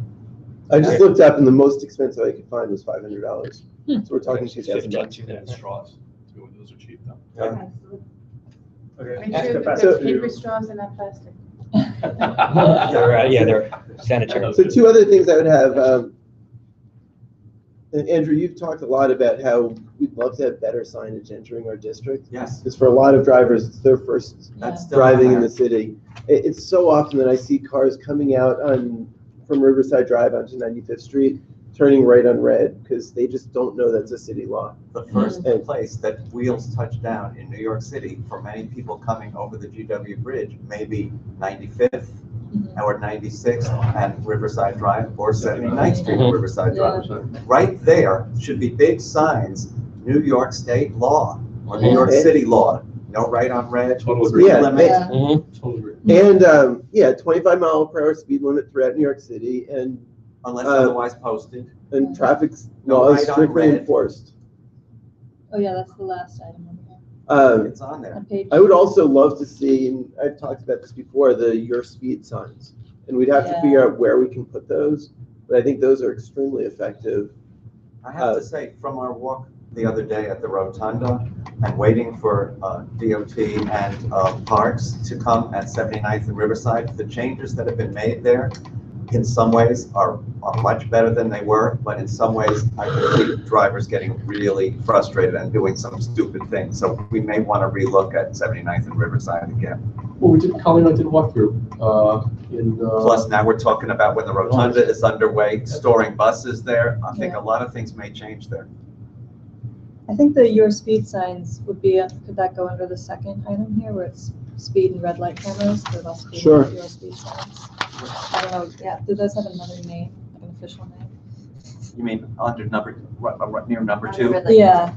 I just looked up and the most expensive I could find was $500. So we're talking $2,000. And straws. Those are cheap though. Yeah. Okay. Make sure that they're paper straws and not plastic. They're sanitary. So 2 other things I would have. And Andrew, you've talked a lot about how we'd love to have better signage entering our district. Yes. Because for a lot of drivers, it's their first That's still driving in there. the city. It's so often that I see cars coming out from Riverside Drive onto 95th Street, turning right on red, because they just don't know that's a city law. The first place that wheels touch down in New York City for many people coming over the GW Bridge, maybe 95th or 96th and Riverside Drive, or 79th Street and Riverside Drive. Right there should be big signs, New York State law or New York City law. No right on red, speed limit. And 25 mile per hour speed limit throughout New York City, and unless otherwise posted. And traffic No laws right on strictly red. enforced. Oh, yeah, that's the last item on here. It's on there. On page I would also love to see, and I've talked about this before, the your speed signs. And we'd have to figure out where we can put those, but I think those are extremely effective. I have to say, from our walk the other day at the Rotunda and waiting for DOT and Parks to come at 79th and Riverside, the changes that have been made there in some ways are much better than they were, but in some ways I can see drivers getting really frustrated and doing some stupid things. So we may want to relook at 79th and Riverside again. Well, Colleen and I did a walkthrough. Plus now we're talking about when the Rotunda is underway, storing buses there. I think a lot of things may change there. I think the your speed signs would be, could that go under the second item here where it's speed and red light cameras? Could also be Sure. your speed signs. I don't know, yeah, do those have another name, like an official name? You mean under near number 2? Yeah,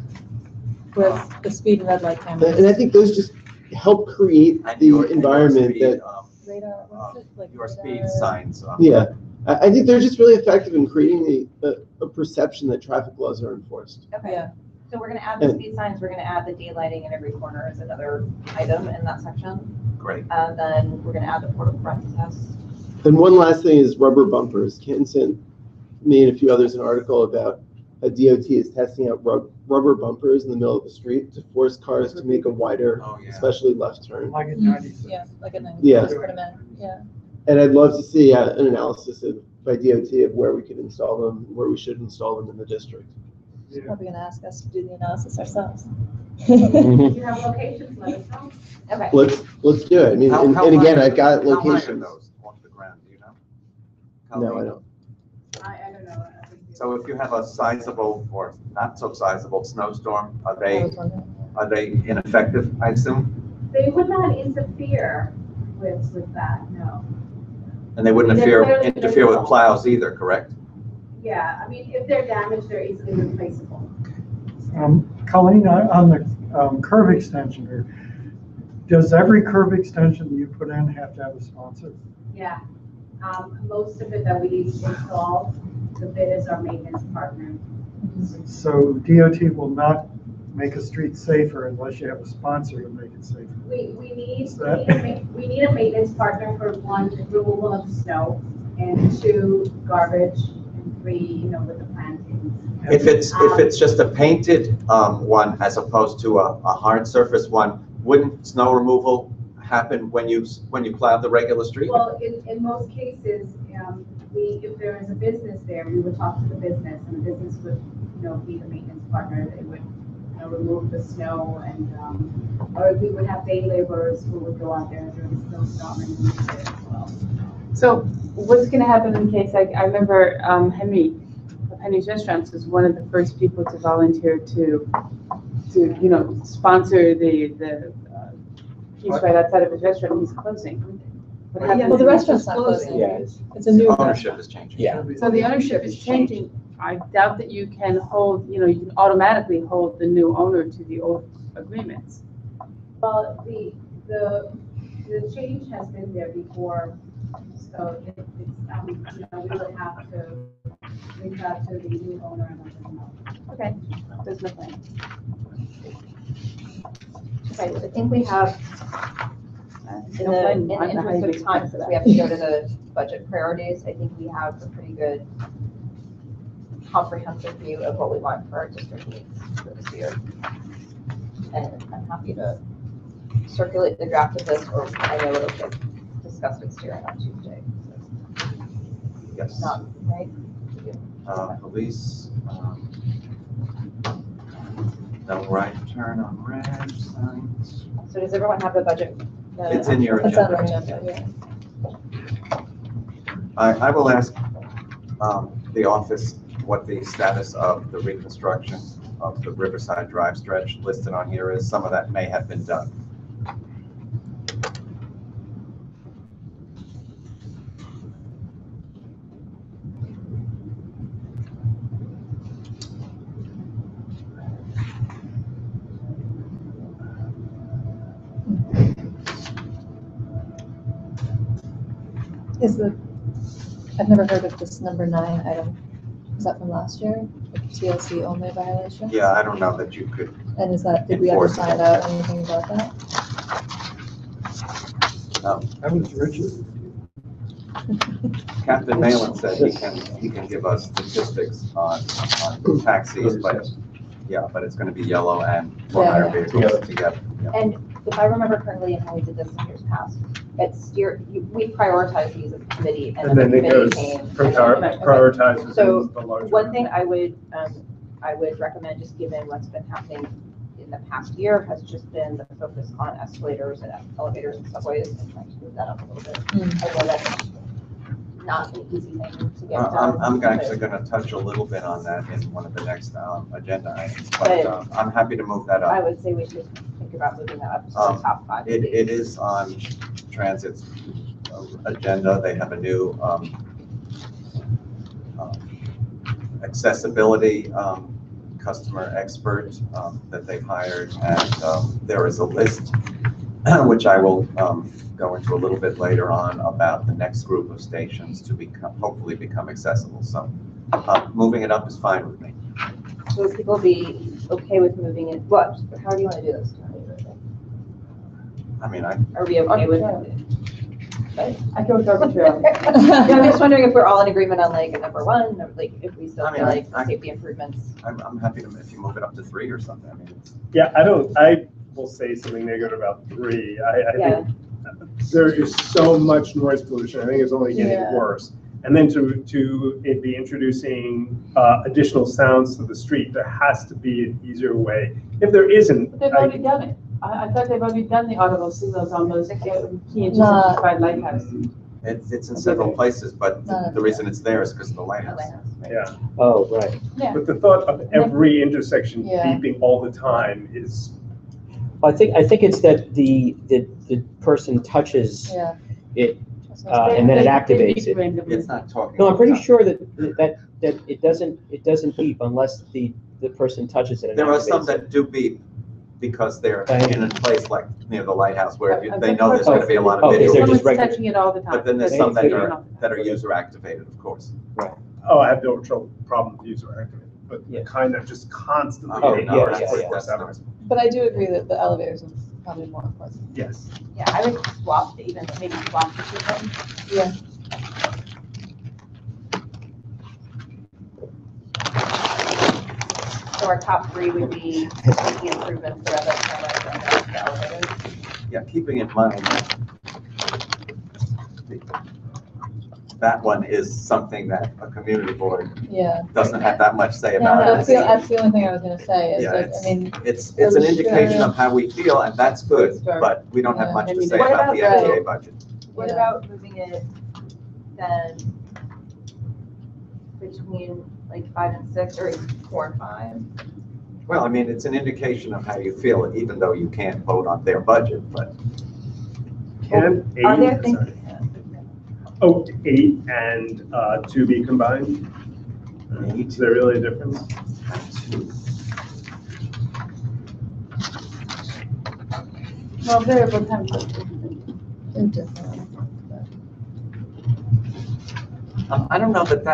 with the speed and red light cameras. And I think those just help create the environment that. Radar, what's it, like Your radar? speed signs. Yeah, I think they're just really effective in creating a perception that traffic laws are enforced. Okay. Yeah. So we're gonna add the speed signs, we're gonna add the daylighting in every corner as another item in that section. Great. And then we're gonna add the portable breath test. And one last thing is rubber bumpers. Ken sent me and a few others an article about how DOT is testing out rubber bumpers in the middle of the street to force cars to make a wider, especially left turn. Like at 96. Yeah, like a 96. Yeah. Put 'em in, yeah. And I'd love to see an analysis by DOT of where we could install them, where we should install them in the district. She's probably gonna ask us to do the analysis ourselves. If you have locations, let us know. Okay. Let's do it. I mean, and again, I've got How high are locations. those off the ground, do you know? No, I don't. I don't know. So if you have a sizable or not so sizable snowstorm, are they ineffective, I assume? They would not interfere with that, no. And they wouldn't They're clearly interfere with visible. plows either, correct? Yeah, I mean, if they're damaged, they're easily replaceable. Colleen, on the curve extension here, does every curve extension you put in have to have a sponsor? Yeah. Most of it that we install, the bid is our maintenance partner. So DOT will not make a street safer unless you have a sponsor to make it safer. We need a maintenance partner for one, removal of snow. and 2, garbage, and 3, you know, with the plantings. If it's just a painted one as opposed to a hard surface one, wouldn't snow removal happen when you plow the regular street? Well, in most cases, if there is a business there, we would talk to the business, and the business would, you know, be the maintenance partner. They would, you know, remove the snow, and or we would have day laborers who would go out there during the snowstorm and remove it as well. So what's gonna happen in case, I remember Henry's Restaurants was one of the first people to volunteer to you know, sponsor the piece right outside of his restaurant, he's closing. What happens Well, the if restaurant's he's not closing? closing. Yeah. It's a new. Ownership is changing. Yeah. So the ownership is changing. I doubt that you can hold, you know, you can automatically hold the new owner to the old agreements. Well, the change has been there before, so it's, you know, we would have to reach out to the new owner and let them know. Okay, there's no plan. Okay, so I think we have, in No the plan on how you interest of time, make since that. we have to go to the budget priorities, I think we have a pretty good comprehensive view of what we want for our district needs for this year. And I'm happy to circulate the draft of this, or I know it'll get discussed with steering on Tuesday. Yes. Not, right? Police, no right turn on red signs. So does everyone have the budget? It's in your It's on the agenda. agenda, yeah. I will ask the office what the status of the reconstruction of the Riverside Drive stretch listed on here is. Some of that may have been done. I've never heard of this number 9 item. Is that from last year? Like TLC only violation? Yeah, I don't know that you could. And is that, did we ever enforce it. find out anything about that? That was Richard. Captain Malin said he can give us statistics on taxis, but yeah, but it's going to be yellow and for hire Yeah. vehicles together. Yeah. And if I remember correctly, and how we did this in years past, we prioritize these as a committee, and And then then the it committee goes, came. and prioritizes So the larger. one thing I would recommend, just given what's been happening in the past year, has just been the focus on escalators and elevators and subways, and trying to move that up a little bit. I know that's not an easy thing to get done. I'm but- actually going to touch a little bit on that in one of the next agenda items, but I'm happy to move that I up. would say we should think about moving that up to the top 5. It is on Transit's agenda. They have a new accessibility customer expert that they've hired, and there is a list which I will go into a little bit later on about the next group of stations to hopefully become accessible. So moving it up is fine with me. Would people be okay with moving it? What, how do you want to do this? I mean, Are we okay with? I go with arbitrary. Yeah, I'm just wondering if we're all in agreement on like a number 1, or like if we still I mean, feel like the safety improvements. I'm happy to, if you move it up to 3 or something. I mean, Yeah, I will say something negative about 3. I think there is so much noise pollution. I think it's only getting worse. And then to it be introducing additional sounds to the street, there has to be an easier way. If there isn't, But they've already done it. I thought they've already done the audible signals on those key intensified lighthouse. it's in several places, but the reason it's there is because of the lighthouse. Yeah. Oh, right. Yeah. But the thought of every intersection Yeah. beeping all the time is. I think it's that the person touches Yeah. it, and then it activates it. It's not talking. No, I'm pretty sure that it doesn't beep unless the person touches it and There are some activates it. that do beep because they're in a place like near the lighthouse where they know there's Oh, going to be a lot of okay, video. they're just Someone's touching it all the time. But then there's They're some that figuring are out. user activated, of course. Right. Oh, I have no problem with user activated, but Yeah. kind of just constantly. Oh, yeah, no, yeah, that's- yeah. that's not- But I do agree that the elevators is probably more important. Yes. Yeah, I would swap, even maybe swap the 2 of them. Yeah. our top three would be making improvements for the elevators. Yeah, keeping in mind that one is something that a community board Yeah. doesn't have that much say Yeah, about. that's the only thing I was gonna say, is Yeah, like, I mean. It's an indication of how we feel, and that's good, but we don't have much to say What about the about MTA budget. What about moving it then between like 5 and 6, or 4 and 5? Well, I mean, it's an indication of how you feel, even though you can't vote on their budget, but. Can Are there eight, things? sorry. Oh, 8 and 2 be combined? Is there really a difference? Well, variable time. I don't know that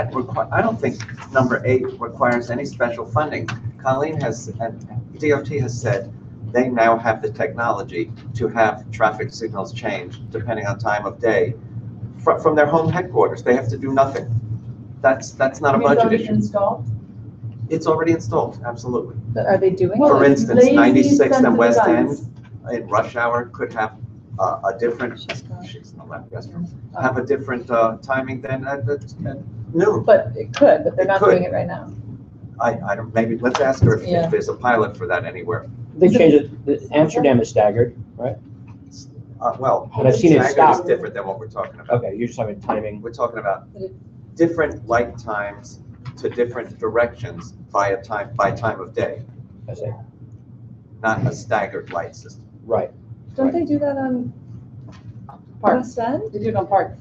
I don't think number 8 requires any special funding. Colleen and DOT has said they now have the technology to have traffic signals change depending on time of day from their home headquarters. They have to do nothing. That's not a budget issue. Installed? It's already installed, absolutely. But are they doing? For it? instance, 96th and West guns. End in rush hour could have a different, she's in the left restroom, have a different timing than at noon. But it could, but they're It not could. doing it right now. I don't, maybe, let's ask her Yeah. if there's a pilot for that anywhere. They changed it, Amsterdam is staggered, right? Well, But I've seen it staggered is stop. different than what we're talking about. Okay, you're just talking timing. We're talking about different light times to different directions by time of day, I see. not a staggered light system. Right. Don't they do that on West End? They do it on Park.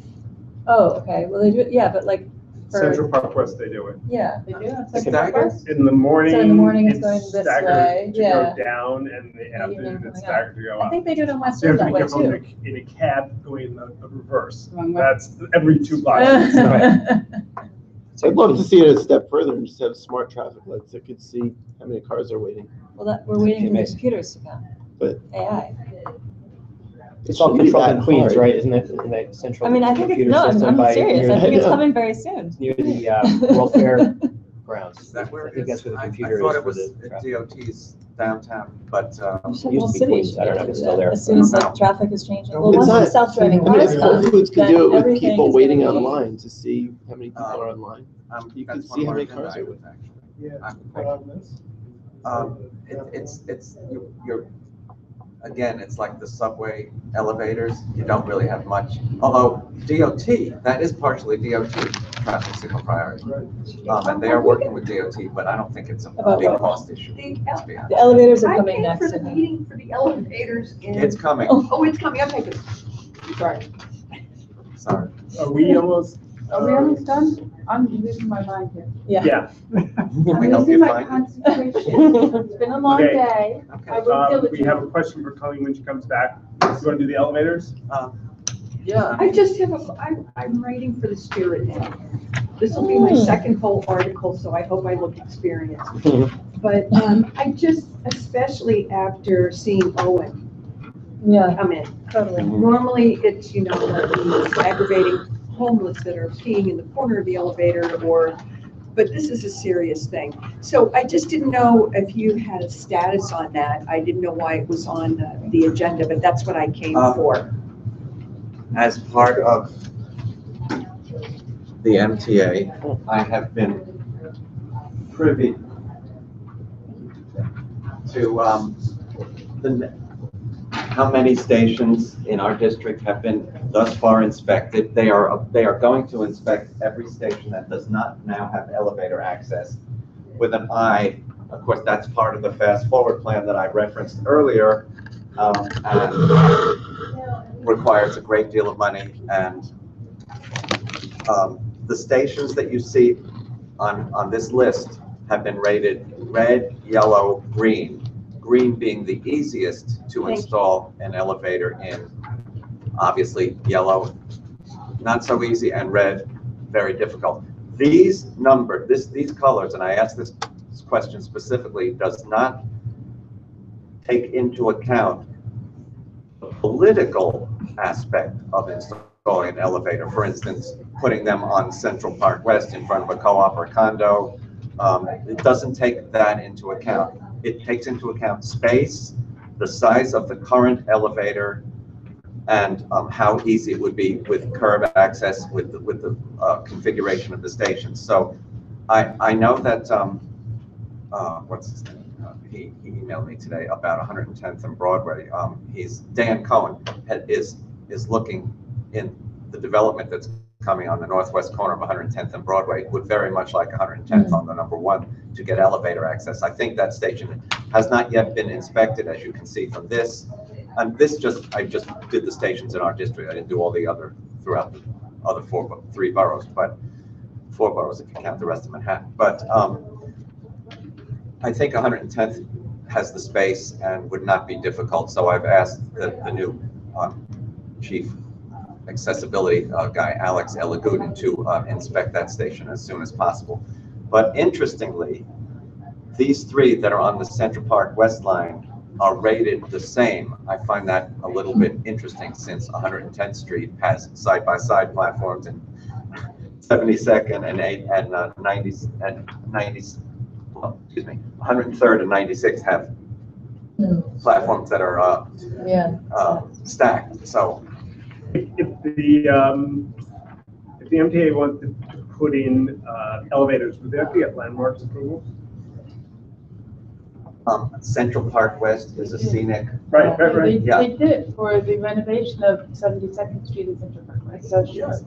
Oh, okay, well, they do, it. Yeah, but like, Central for, Park West, they do it. yeah. They do on Staggered? Central Park? In the morning. So in the morning it's going this staggered way, to yeah. go down, and in the afternoon evening it's coming up. staggered to go I up. think they do it on West So you End have to that be way careful too. in a cab going in the reverse. Wrong way. That's every 2 blocks. It's not- I'd love to see it a step further and just have smart traffic lights that could see how many cars are waiting. Well, we're waiting for the Amazing. computers to come. But AI. It's all shouldn't be controlled in that Queens, hard. right? Isn't it, in that central I mean, I think it's, computer no, system I'm by serious. I near think it's Yeah. coming very soon. near the World Fair grounds? Is that where I it think is? that's where the I computer thought is it for was the at traffic. DOT's downtown, but, Used to be Queens. I don't know if it's still there. As soon as the traffic is changing. Well, It's once the not- self-driving I mean, cars if Whole come, Foods could then do it with everything people is waiting gonna be- online to see how many people are online. You can that's one see of how our many agenda cars are items, actually. Yeah. Again, it's like the subway elevators, you don't really have much, although DOT, that is partially DOT, traffic signal priority. And they are working with DOT, but I don't think it's a About big what? cost issue, to be honest. The elevators are I coming paid next. for the I think. meeting for the elevators in. It's coming, Oh, it's coming, okay, good. Sorry. sorry. Are we almost? Are we almost done? I'm losing my mind here. Yeah. Can we I'm help losing you my find it? concentration. It's been a long Okay. day. I was We diligent. have a question for Colleen when she comes back. You want to do the elevators? Yeah. I just have I'm writing for the Spirit now. This will be my second whole article, so I hope I look experienced. But I just, especially after seeing Owen Yeah, come in. totally. Normally, it's, like these aggravating homeless that are peeing in the corner of the elevator but this is a serious thing. So I just didn't know if you had a status on that. I didn't know why it was on the agenda, but that's what I came for. As part of the MTA, I have been privy to how many stations in our district have been thus far inspected. They are going to inspect every station that does not now have elevator access with an eye. Of course, that's part of the fast forward plan that I referenced earlier, and requires a great deal of money. And the stations that you see on this list have been rated red, yellow, green. Green being the easiest to install an elevator in. Obviously, yellow, not so easy, and red, very difficult. These colors, and I asked this question specifically, does not take into account the political aspect of installing an elevator. For instance, putting them on Central Park West in front of a co-op or condo, It doesn't take that into account. It takes into account space, the size of the current elevator, and how easy it would be with curb access with the configuration of the station. So I know that, what's his name? He emailed me today about 110th and Broadway. Dan Cohen is looking in the development that's coming on the northwest corner of 110th and Broadway, would very much like 110th on the number 1 to get elevator access. I think that station has not yet been inspected, as you can see from this. And I just did the stations in our district. I didn't do all the other throughout the other 3 boroughs, but 4 boroughs if you count the rest of Manhattan. But I think 110th has the space and would not be difficult. So I've asked the new chief accessibility guy, Alex Elagutin, to inspect that station as soon as possible. But interestingly, these 3 that are on the Central Park West line are rated the same. I find that a little bit interesting since 110th Street has side-by-side platforms and 72nd and 90 and 90. Well, excuse me, 103rd and 96th have platforms that are stacked. So if the MTA wanted to put in elevators, would they have to get landmarks approval? Central Park West is a scenic. Right. They did for the renovation of 72nd Street and Central Park. So Yes,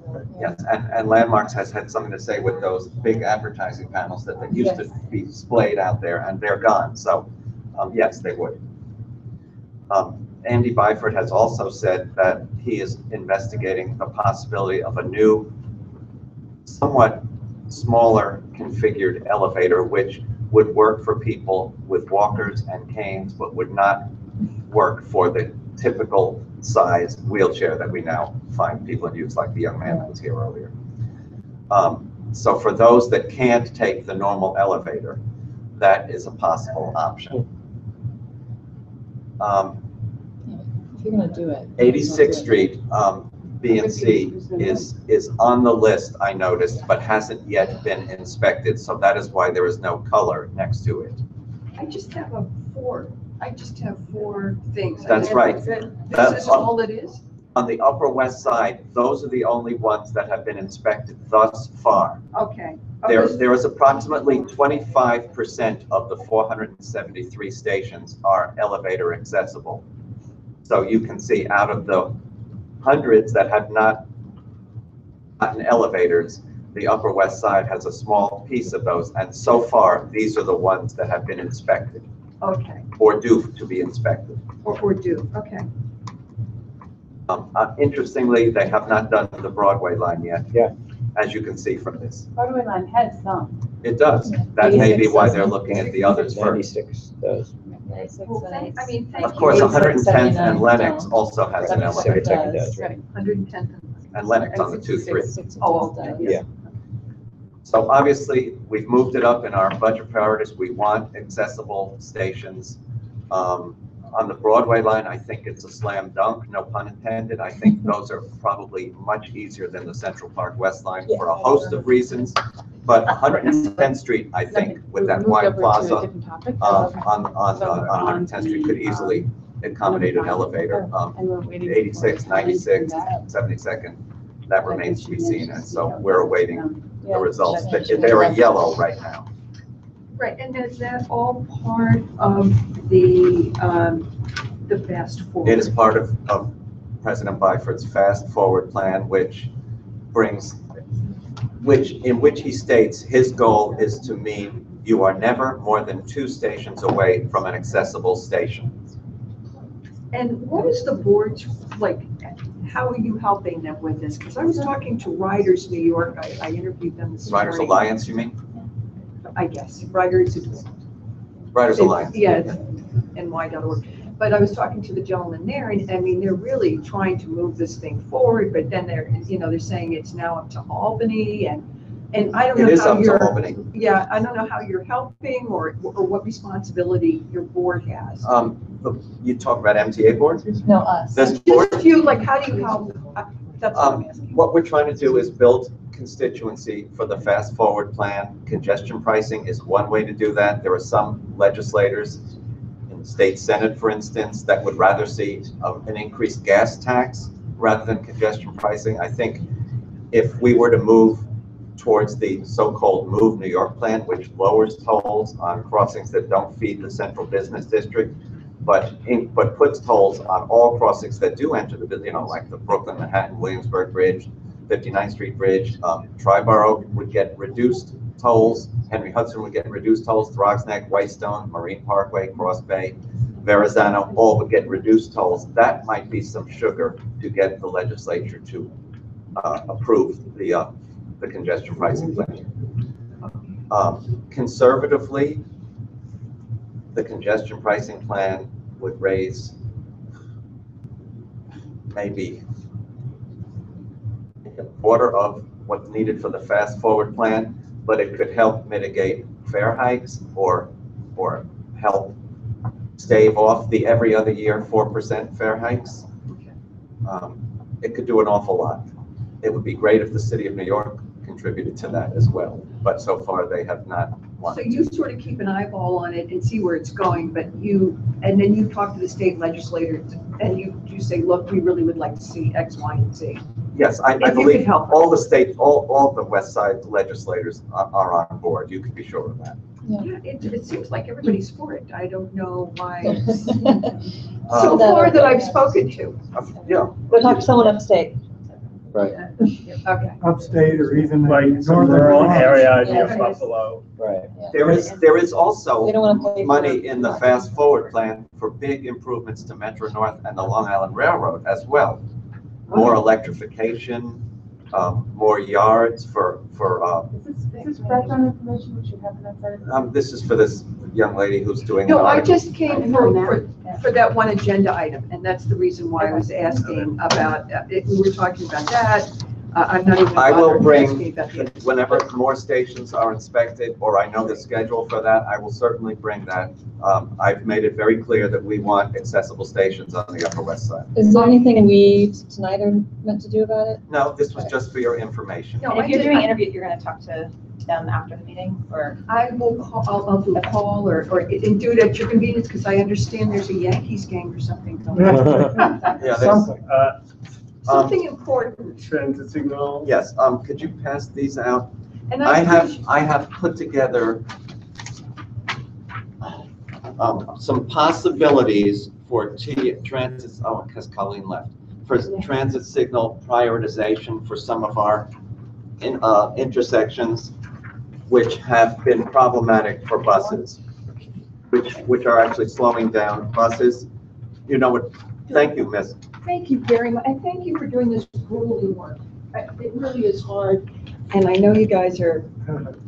and Landmarks has had something to say with those big advertising panels that they used to be displayed out there, and they're gone. So, yes, they would. Andy Byford has also said that he is investigating the possibility of a new, somewhat smaller configured elevator, which would work for people with walkers and canes, but would not work for the typical size wheelchair that we now find people in use, like the young man that was here earlier. So for those that can't take the normal elevator, that is a possible option. If you're gonna do it. 86th Street, B and C is on the list, I noticed, but hasn't yet been inspected. So that is why there is no color next to it. I just have 4 things. That's right. This is all it is? On the Upper West Side, those are the only ones that have been inspected thus far. Okay. There is approximately 25% of the 473 stations are elevator accessible. So you can see out of the hundreds that have not gotten elevators, the Upper West Side has a small piece of those. And so far, these are the ones that have been inspected. Okay. Or due to be inspected. Or due, okay. Interestingly, they have not done the Broadway line yet. Yeah. As you can see from this. Broadway line has some. It does. That may be why they're looking at the others first. 96 does. I mean, thank you. Of course, 110th and Lennox also has an elevator. 72nd does, right? 110th. And Lennox on the 2-3. Oh, okay. Yeah. So obviously, we've moved it up in our budget priorities. We want accessible stations. On the Broadway line, I think it's a slam dunk, no pun intended. I think those are probably much easier than the Central Park West line for a host of reasons. But 110th Street, I think, with that wide plaza on 110th Street could easily accommodate an elevator. 86, 96, 72nd, that remains to be seen. And so we're awaiting the results. They're yellow right now. Right, and is that all part of the fast forward? It is part of President Byford's fast forward plan, in which he states his goal is to mean you are never more than 2 stations away from an accessible station. And what is the board's, like, how are you helping them with this? Because I was talking to Riders New York, I interviewed them this morning. Riders Alliance, you mean? I guess, Riders Alliance. Yeah, NY.org. But I was talking to the gentleman there, and I mean, they're really trying to move this thing forward, but then they're saying it's now up to Albany, and I don't know how you're. It is up to Albany. Yeah, I don't know how you're helping or what responsibility your board has. You talk about MTA board? No, us. Just you, like, how do you help? That's what I'm asking. What we're trying to do is build constituency for the fast forward plan. Congestion pricing is one way to do that. There are some legislators in the state Senate, for instance, that would rather see an increased gas tax rather than congestion pricing. I think if we were to move towards the so-called Move New York plan, which lowers tolls on crossings that don't feed the central business district, but puts tolls on all crossings that do enter the, like the Brooklyn, Manhattan, Williamsburg Bridge, 59th Street Bridge, Triborough would get reduced tolls, Henry Hudson would get reduced tolls, Throgs Neck, Whitestone, Marine Parkway, Cross Bay, Verrazano, all would get reduced tolls. That might be some sugar to get the legislature to approve the congestion pricing plan. Conservatively, the congestion pricing plan would raise maybe a quarter of what's needed for the fast forward plan, but it could help mitigate fare hikes or help stave off the every other year 4% fare hikes. It could do an awful lot. It would be great if the city of New York contributed to that as well, but so far they have not wanted So you sort of keep an eyeball on it and see where it's going, but and then you talk to the state legislators and you say, look, we really would like to see X, Y, and Z. Yes, I believe all the state, all the West Side legislators are on board. You can be sure of that. Yeah, it seems like everybody's for it. I don't know why. So far that I've spoken to. Yeah. We'll talk to someone upstate. Right. Okay. Upstate or even Like some northern rural Vermont. area near Yeah. Buffalo. Right. There is also We don't want to pay for money in the fast forward plan for big improvements to Metro North and the Long Island Railroad as well. More electrification, more yards for Is this background information we should have on that side? this is for this young lady who's doing. No, an I article. just came for that one agenda item, and that's the reason why I was asking about, we were talking about that. I'm not even. I will bring, asking about the- whenever more stations are inspected, or I know the schedule for that, I will certainly bring that. I've made it very clear that we want accessible stations on the Upper West Side. Is there anything we tonight are meant to do about it? No, this was just for your information. And if you're doing interview, you're gonna talk to them after the meeting, or? I will call, I'll do a call or and do it at your convenience, because I understand there's a Yankees game or something going on. Yeah, there's, Something important. Transit signal. yes, could you pass these out? And I have put together some possibilities for transit, because Colleen left, for transit signal prioritization for some of our intersections, which have been problematic for buses, which are actually slowing down buses. You know what? Thank you, Miss. Thank you very much, and thank you for doing this grueling work. It really is hard, and I know you guys are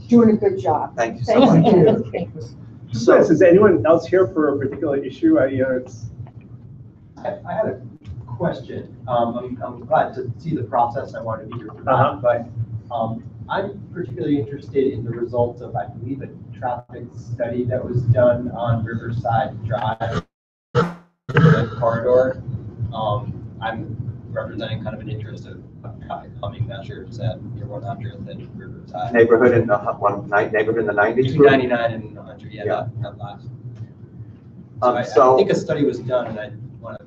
doing a good job. Thank you so much. Thank you. So, is anyone else here for a particular issue? I had a question. I'm glad to see the process. I wanted to be here for that, but I'm particularly interested in the results of, I believe, a traffic study that was done on Riverside Drive corridor. I'm representing kind of an interest of traffic calming measures at near 100th and Riverside. Neighborhood in the neighborhood in the 90s? Between 99 and 100, yeah. That last. So I think a study was done, and I want to.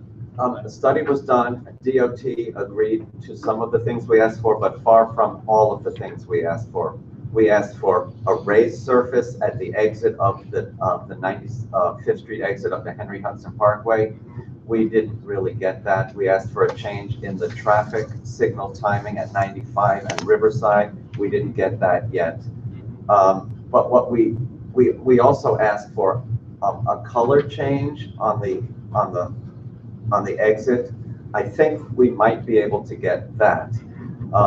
The study was done. DOT agreed to some of the things we asked for, but far from all of the things we asked for. We asked for a raised surface at the exit of the 95th Street exit of the Henry Hudson Parkway. We didn't really get that. We asked for a change in the traffic signal timing at 95 and Riverside. We didn't get that yet. But what we also asked for a color change on the exit. I think we might be able to get that.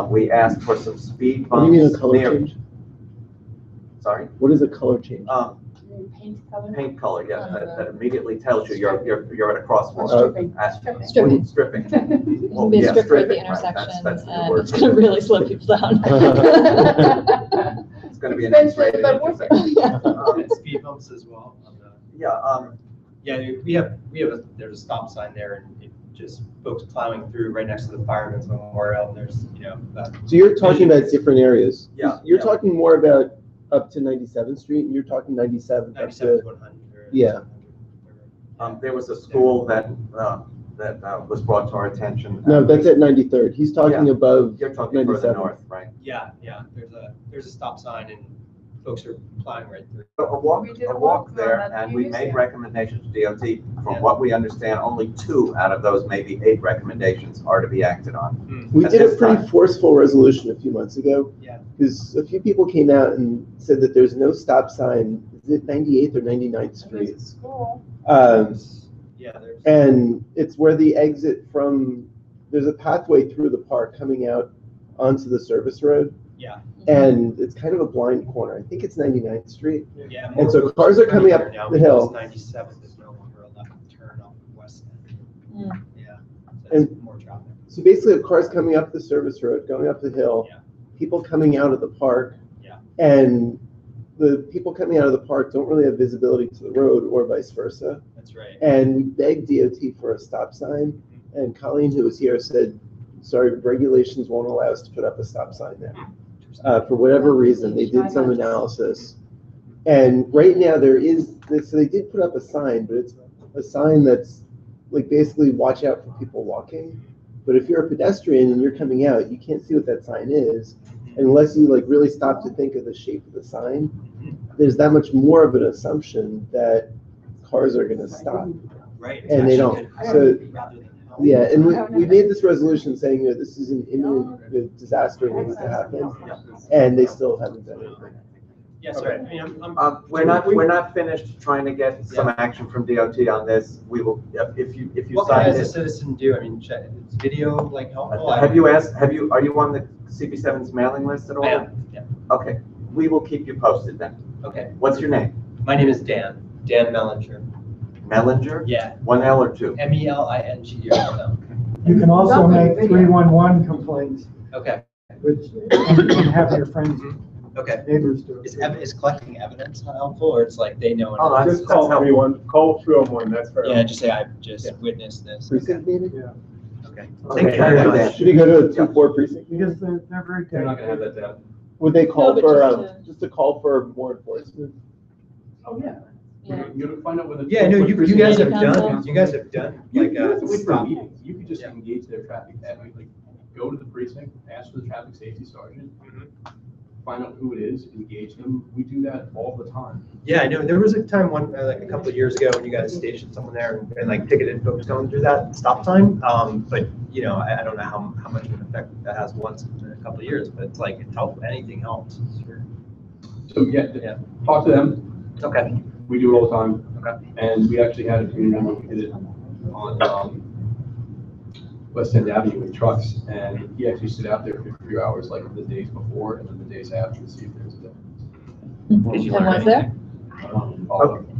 We asked for some speed bumps. What do you mean a color change? Sorry? What is a color change? Paint color? Paint color, yeah, that immediately tells you you're at a crosswalk. Stripping. Stripping. It's Well, gonna be a yeah, stripper at the stripping, right, intersection, that's the and word. it's gonna really slow people down. It's gonna be an X-rated intersection. And speed bumps as well. Yeah, yeah, there's a stop sign there, and just folks plowing through right next to the Fireman's Memorial, and there's, So you're talking about different areas. Yeah. You're talking more about up to 97th Street, and you're talking 97th up to. 100. Yeah. There was a school that was brought to our attention. No, that's at 93rd. He's talking above You're talking further 97th. north, right? Yeah, there's a stop sign and folks are plowing right through. A walk there, and we made recommendations to DOT. From what we understand, only 2 out of those maybe 8 recommendations are to be acted on. We at did a this pretty time. forceful resolution a few months ago. Yeah. Because a few people came out and said that there's no stop sign. Is it 98th or 99th Street? Yeah, there's. And it's where the exit from, there's a pathway through the park coming out onto the service road. Yeah. And it's kind of a blind corner. I think it's 99th Street. Yeah. And so cars are coming up now the hill. 97th is no longer a left turn off West End. Yeah. So And it's more traffic. so basically, cars coming up the service road, going up the hill, people coming out of the park. Yeah. And the people coming out of the park don't really have visibility to the road or vice versa. That's right. And we begged DOT for a stop sign, and Colleen, who was here, said, sorry, regulations won't allow us to put up a stop sign there. For whatever reason, they did some analysis. And right now there is, so they did put up a sign, but it's a sign that's like basically watch out for people walking. But if you're a pedestrian and you're coming out, you can't see what that sign is unless you like really stop to think of the shape of the sign. There's that much more of an assumption that cars are gonna stop. Right. And they don't. So, yeah, and we made this resolution saying, this is an imminent disaster that needs to happen, and they still haven't done anything. Yes, sir. I mean, We're not finished trying to get some action from DOT on this. We will, if you what can I sign as a this. citizen do? I mean, is video like helpful? Have you asked, are you on the CB7's mailing list at all? I am, yeah. Okay, we will keep you posted then. Okay. What's your name? My name is Dan Mellinger. Mellinger? Yeah. 1 L or 2? Melinger. You can also make 311 complaints. Okay. Which, and have your friends, neighbors do it. Is collecting evidence not helpful, or it's like they know? Oh, that's just call 311, call 311, that's fair. Yeah, just say I've just witnessed this. Precinct meeting? Yeah. Okay. Thank you very much. Should he go to a 2-4 precinct? Because they're very. They're not gonna have that down. Would they call No, but for, just a call for more enforcement? Oh, yeah. Yeah. You gotta find out whether. Yeah, no, you guys have done You like don't have to wait for stop. meetings. You could just engage their traffic, like, go to the precinct, ask for the traffic safety sergeant, find out who it is, engage them. We do that all the time. Yeah, I know. There was a time like a couple of years ago when you guys stationed someone there and like ticketed folks going through that stop time. But I don't know how much of an effect that has once in a couple of years, but it's like it's helpful. Anything helps. Sure. So yeah, talk to them. Okay. We do it all the time. Okay. And we actually had a community member who did it on West End Avenue with trucks, and he actually stood out there for a few hours, like the days before and then the days after, to see if there's a difference. And was there?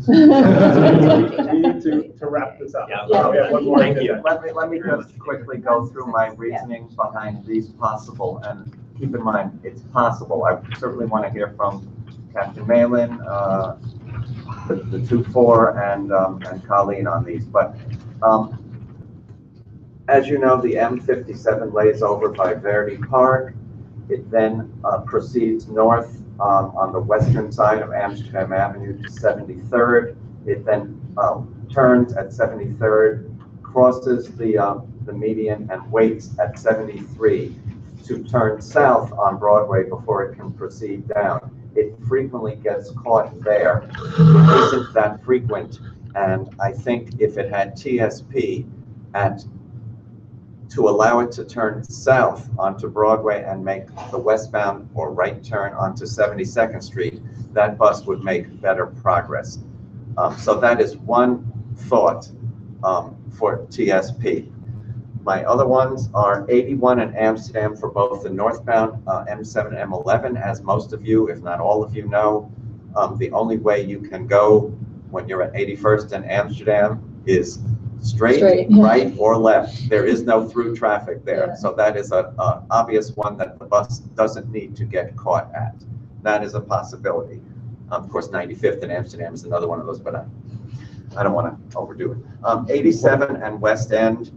We need to wrap this up. Yeah. We have one more. Thank you. Let me just quickly go through my reasoning behind these possible, and keep in mind, it's possible. I certainly want to hear from Captain Malin, the 2-4, and Colleen on these, but as you know, the M57 lays over by Verdi Park. It then proceeds north on the western side of Amsterdam Avenue to 73rd. It then turns at 73rd, crosses the median, and waits at 73 to turn south on Broadway before it can proceed down. It frequently gets caught there. It isn't that frequent, and I think if it had TSP to allow it to turn south onto Broadway and make the westbound or right turn onto 72nd Street, that bus would make better progress. So that is one thought for TSP. My other ones are 81 and Amsterdam for both the northbound M7 and M11. As most of you, if not all of you know, the only way you can go when you're at 81st and Amsterdam is straight, right, or left. There is no through traffic there. Yeah. So that is an obvious one that the bus doesn't need to get caught at. That is a possibility. Of course, 95th in Amsterdam is another one of those, but I don't want to overdo it. 87 and West End,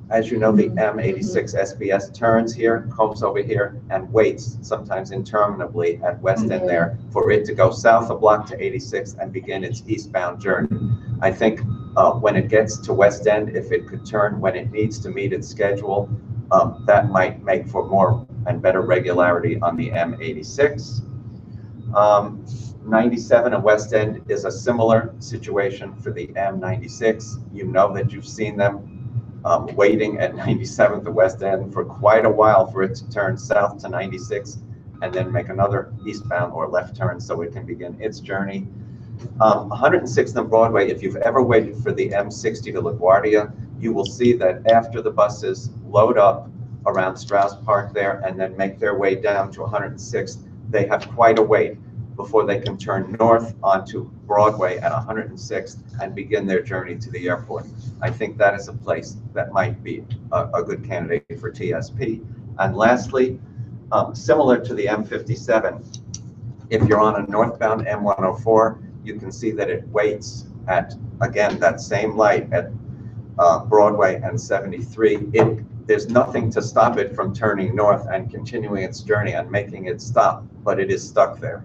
As you know, the M86 SBS turns here, comes over here, and waits sometimes interminably at West End there for it to go south a block to 86 and begin its eastbound journey. I think when it gets to West End, if it could turn when it needs to meet its schedule, that might make for more and better regularity on the M86. 97 and West End is a similar situation for the M96. You know that you've seen them waiting at 97th and West End for quite a while for it to turn south to 96 and then make another eastbound or left turn so it can begin its journey. 106th and Broadway, if you've ever waited for the M60 to LaGuardia, you will see that after the buses load up around Strauss Park there and then make their way down to 106th, they have quite a wait before they can turn north onto Broadway at 106th and begin their journey to the airport. I think that is a place that might be a good candidate for TSP. And lastly, similar to the M57, if you're on a northbound M104, you can see that it waits at, again, that same light at Broadway and 73. There's nothing to stop it from turning north and continuing its journey and making it stop, but it is stuck there.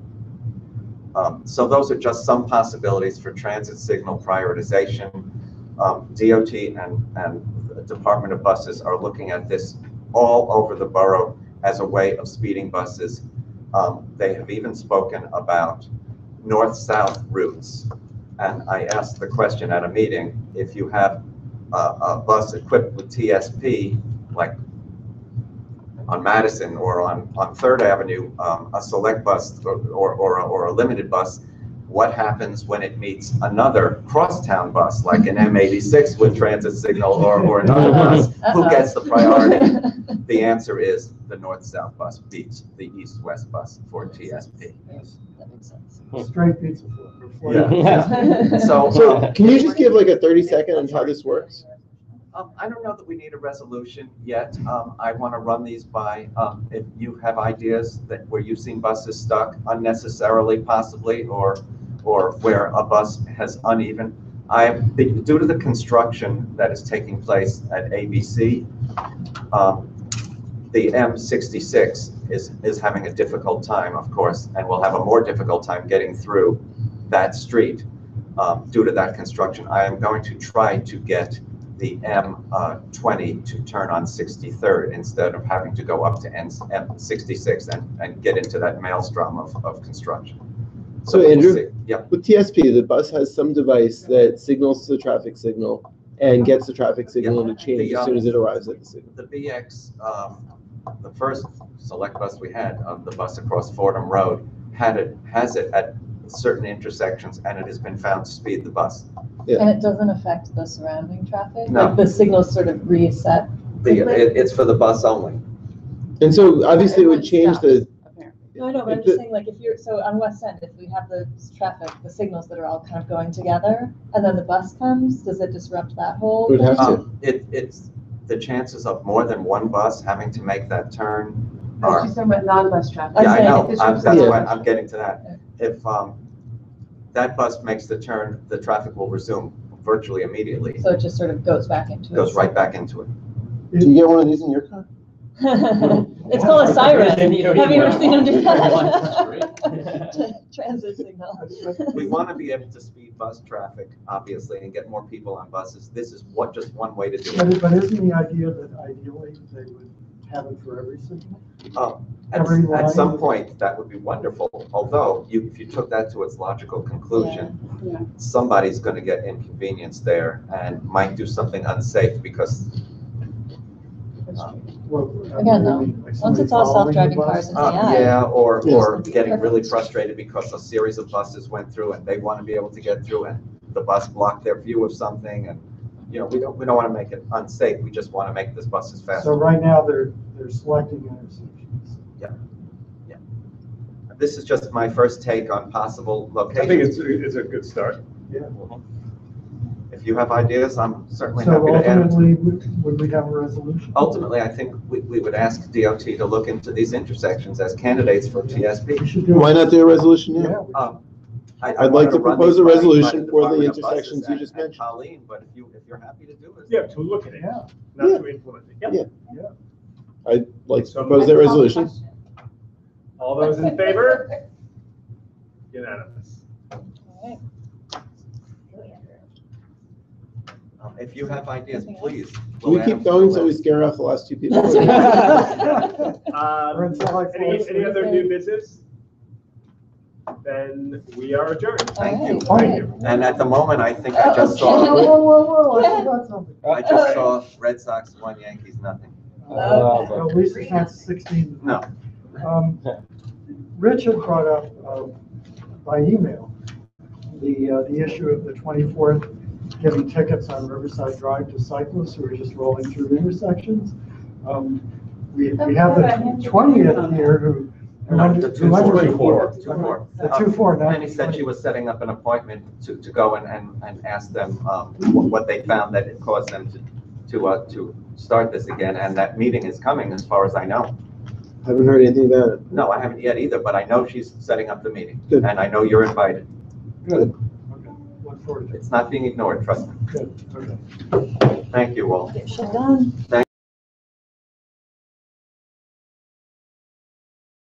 So those are just some possibilities for transit signal prioritization. DOT and the Department of Buses are looking at this all over the borough as a way of speeding buses. They have even spoken about north-south routes. And I asked the question at a meeting, if you have a bus equipped with TSP, like on Madison or on 3rd Avenue, a select bus or a limited bus, what happens when it meets another crosstown bus, like an M86 with transit signal or another bus? Who gets the priority? The answer is the north-south bus beats the east-west bus for TSP. Yes, that makes sense. Straight pizza for Yeah. So can you just give like a 30-second on how this works? I don't know that we need a resolution yet. I want to run these by, if you have ideas that where you've seen buses stuck unnecessarily, possibly, or where a bus has uneven. Due to the construction that is taking place at ABC, the M66 is having a difficult time, of course, and will have a more difficult time getting through that street due to that construction. I am going to try to get the M20 to turn on 63rd instead of having to go up to M66 and get into that maelstrom of construction. So Andrew, with TSP, the bus has some device that signals the traffic signal and gets the traffic signal to change as soon as it arrives at the signal. The BX, the first select bus we had, the bus across Fordham Road, has it at certain intersections, and it has been found to speed the bus. Yeah. And it doesn't affect the surrounding traffic? No. Like the signals sort of reset? It's for the bus only. And so obviously it would change the... No, I know, but I'm just saying, like, if you're, so on West End, if we have the traffic, the signals that are all kind of going together, and then the bus comes, does it disrupt that whole? It would have to. It's the chances of more than one bus having to make that turn No, are... she's talking about non-bus traffic. Yeah, I know, that's why I'm getting to that. If that bus makes the turn, the traffic will resume virtually immediately. So it just sort of goes back into it? Goes right back into it. Do you get one of these in your car? It's called a siren. Have you ever seen them do that? Transit signal. We want to be able to speed bus traffic, obviously, and get more people on buses. This is just one way to do it. But isn't the idea that ideally they would have it for every signal? At some point, that would be wonderful. Although, if you took that to its logical conclusion, somebody's going to get inconvenienced there and might do something unsafe because... Again, though, once it's all self-driving cars in AI. Yeah, or getting really frustrated because a series of buses went through and they want to be able to get through and the bus blocked their view of something, and we don't want to make it unsafe. We just want to make this buses faster. So right now they're selecting intersections. Yeah. This is just my first take on possible locations. I think it's a good start. Yeah. If you have ideas, I'm certainly So happy to add. ultimately, would we have a resolution? Ultimately, I think we would ask DOT to look into these intersections as candidates for TSP. Why not do a resolution now? I'd like to propose a resolution for the intersections you just mentioned. Colleen, but if you're happy to do it. Yeah, to look at it, Yeah. not Yeah. to implement it. Yeah. I'd like to propose that resolution. All those in favor? Unanimous. If you have ideas, please. Can we keep going so we scare off the last two people? Any Any other new business? Then we are adjourned. Thank you. Thank you. And at the moment, I think I just Whoa, saw, whoa, I forgot something. I just saw Red Sox 1, Yankees nothing. At least it's not 16. No. Rich had brought up by email the issue of the 24th giving tickets on Riverside Drive to cyclists who are just rolling through intersections. We have the 20th here who. No, the 2-4. The 2-4. Penny said she was setting up an appointment to go and ask them what they found that it caused them to start this again, and that meeting is coming, as far as I know. Haven't heard anything about it. No, I haven't yet either, but I know she's setting up the meeting. Good. And I know you're invited. Good. Okay. Look forward to it. It's not being ignored, trust me. Good. Okay. Thank you all. Shut down. Thank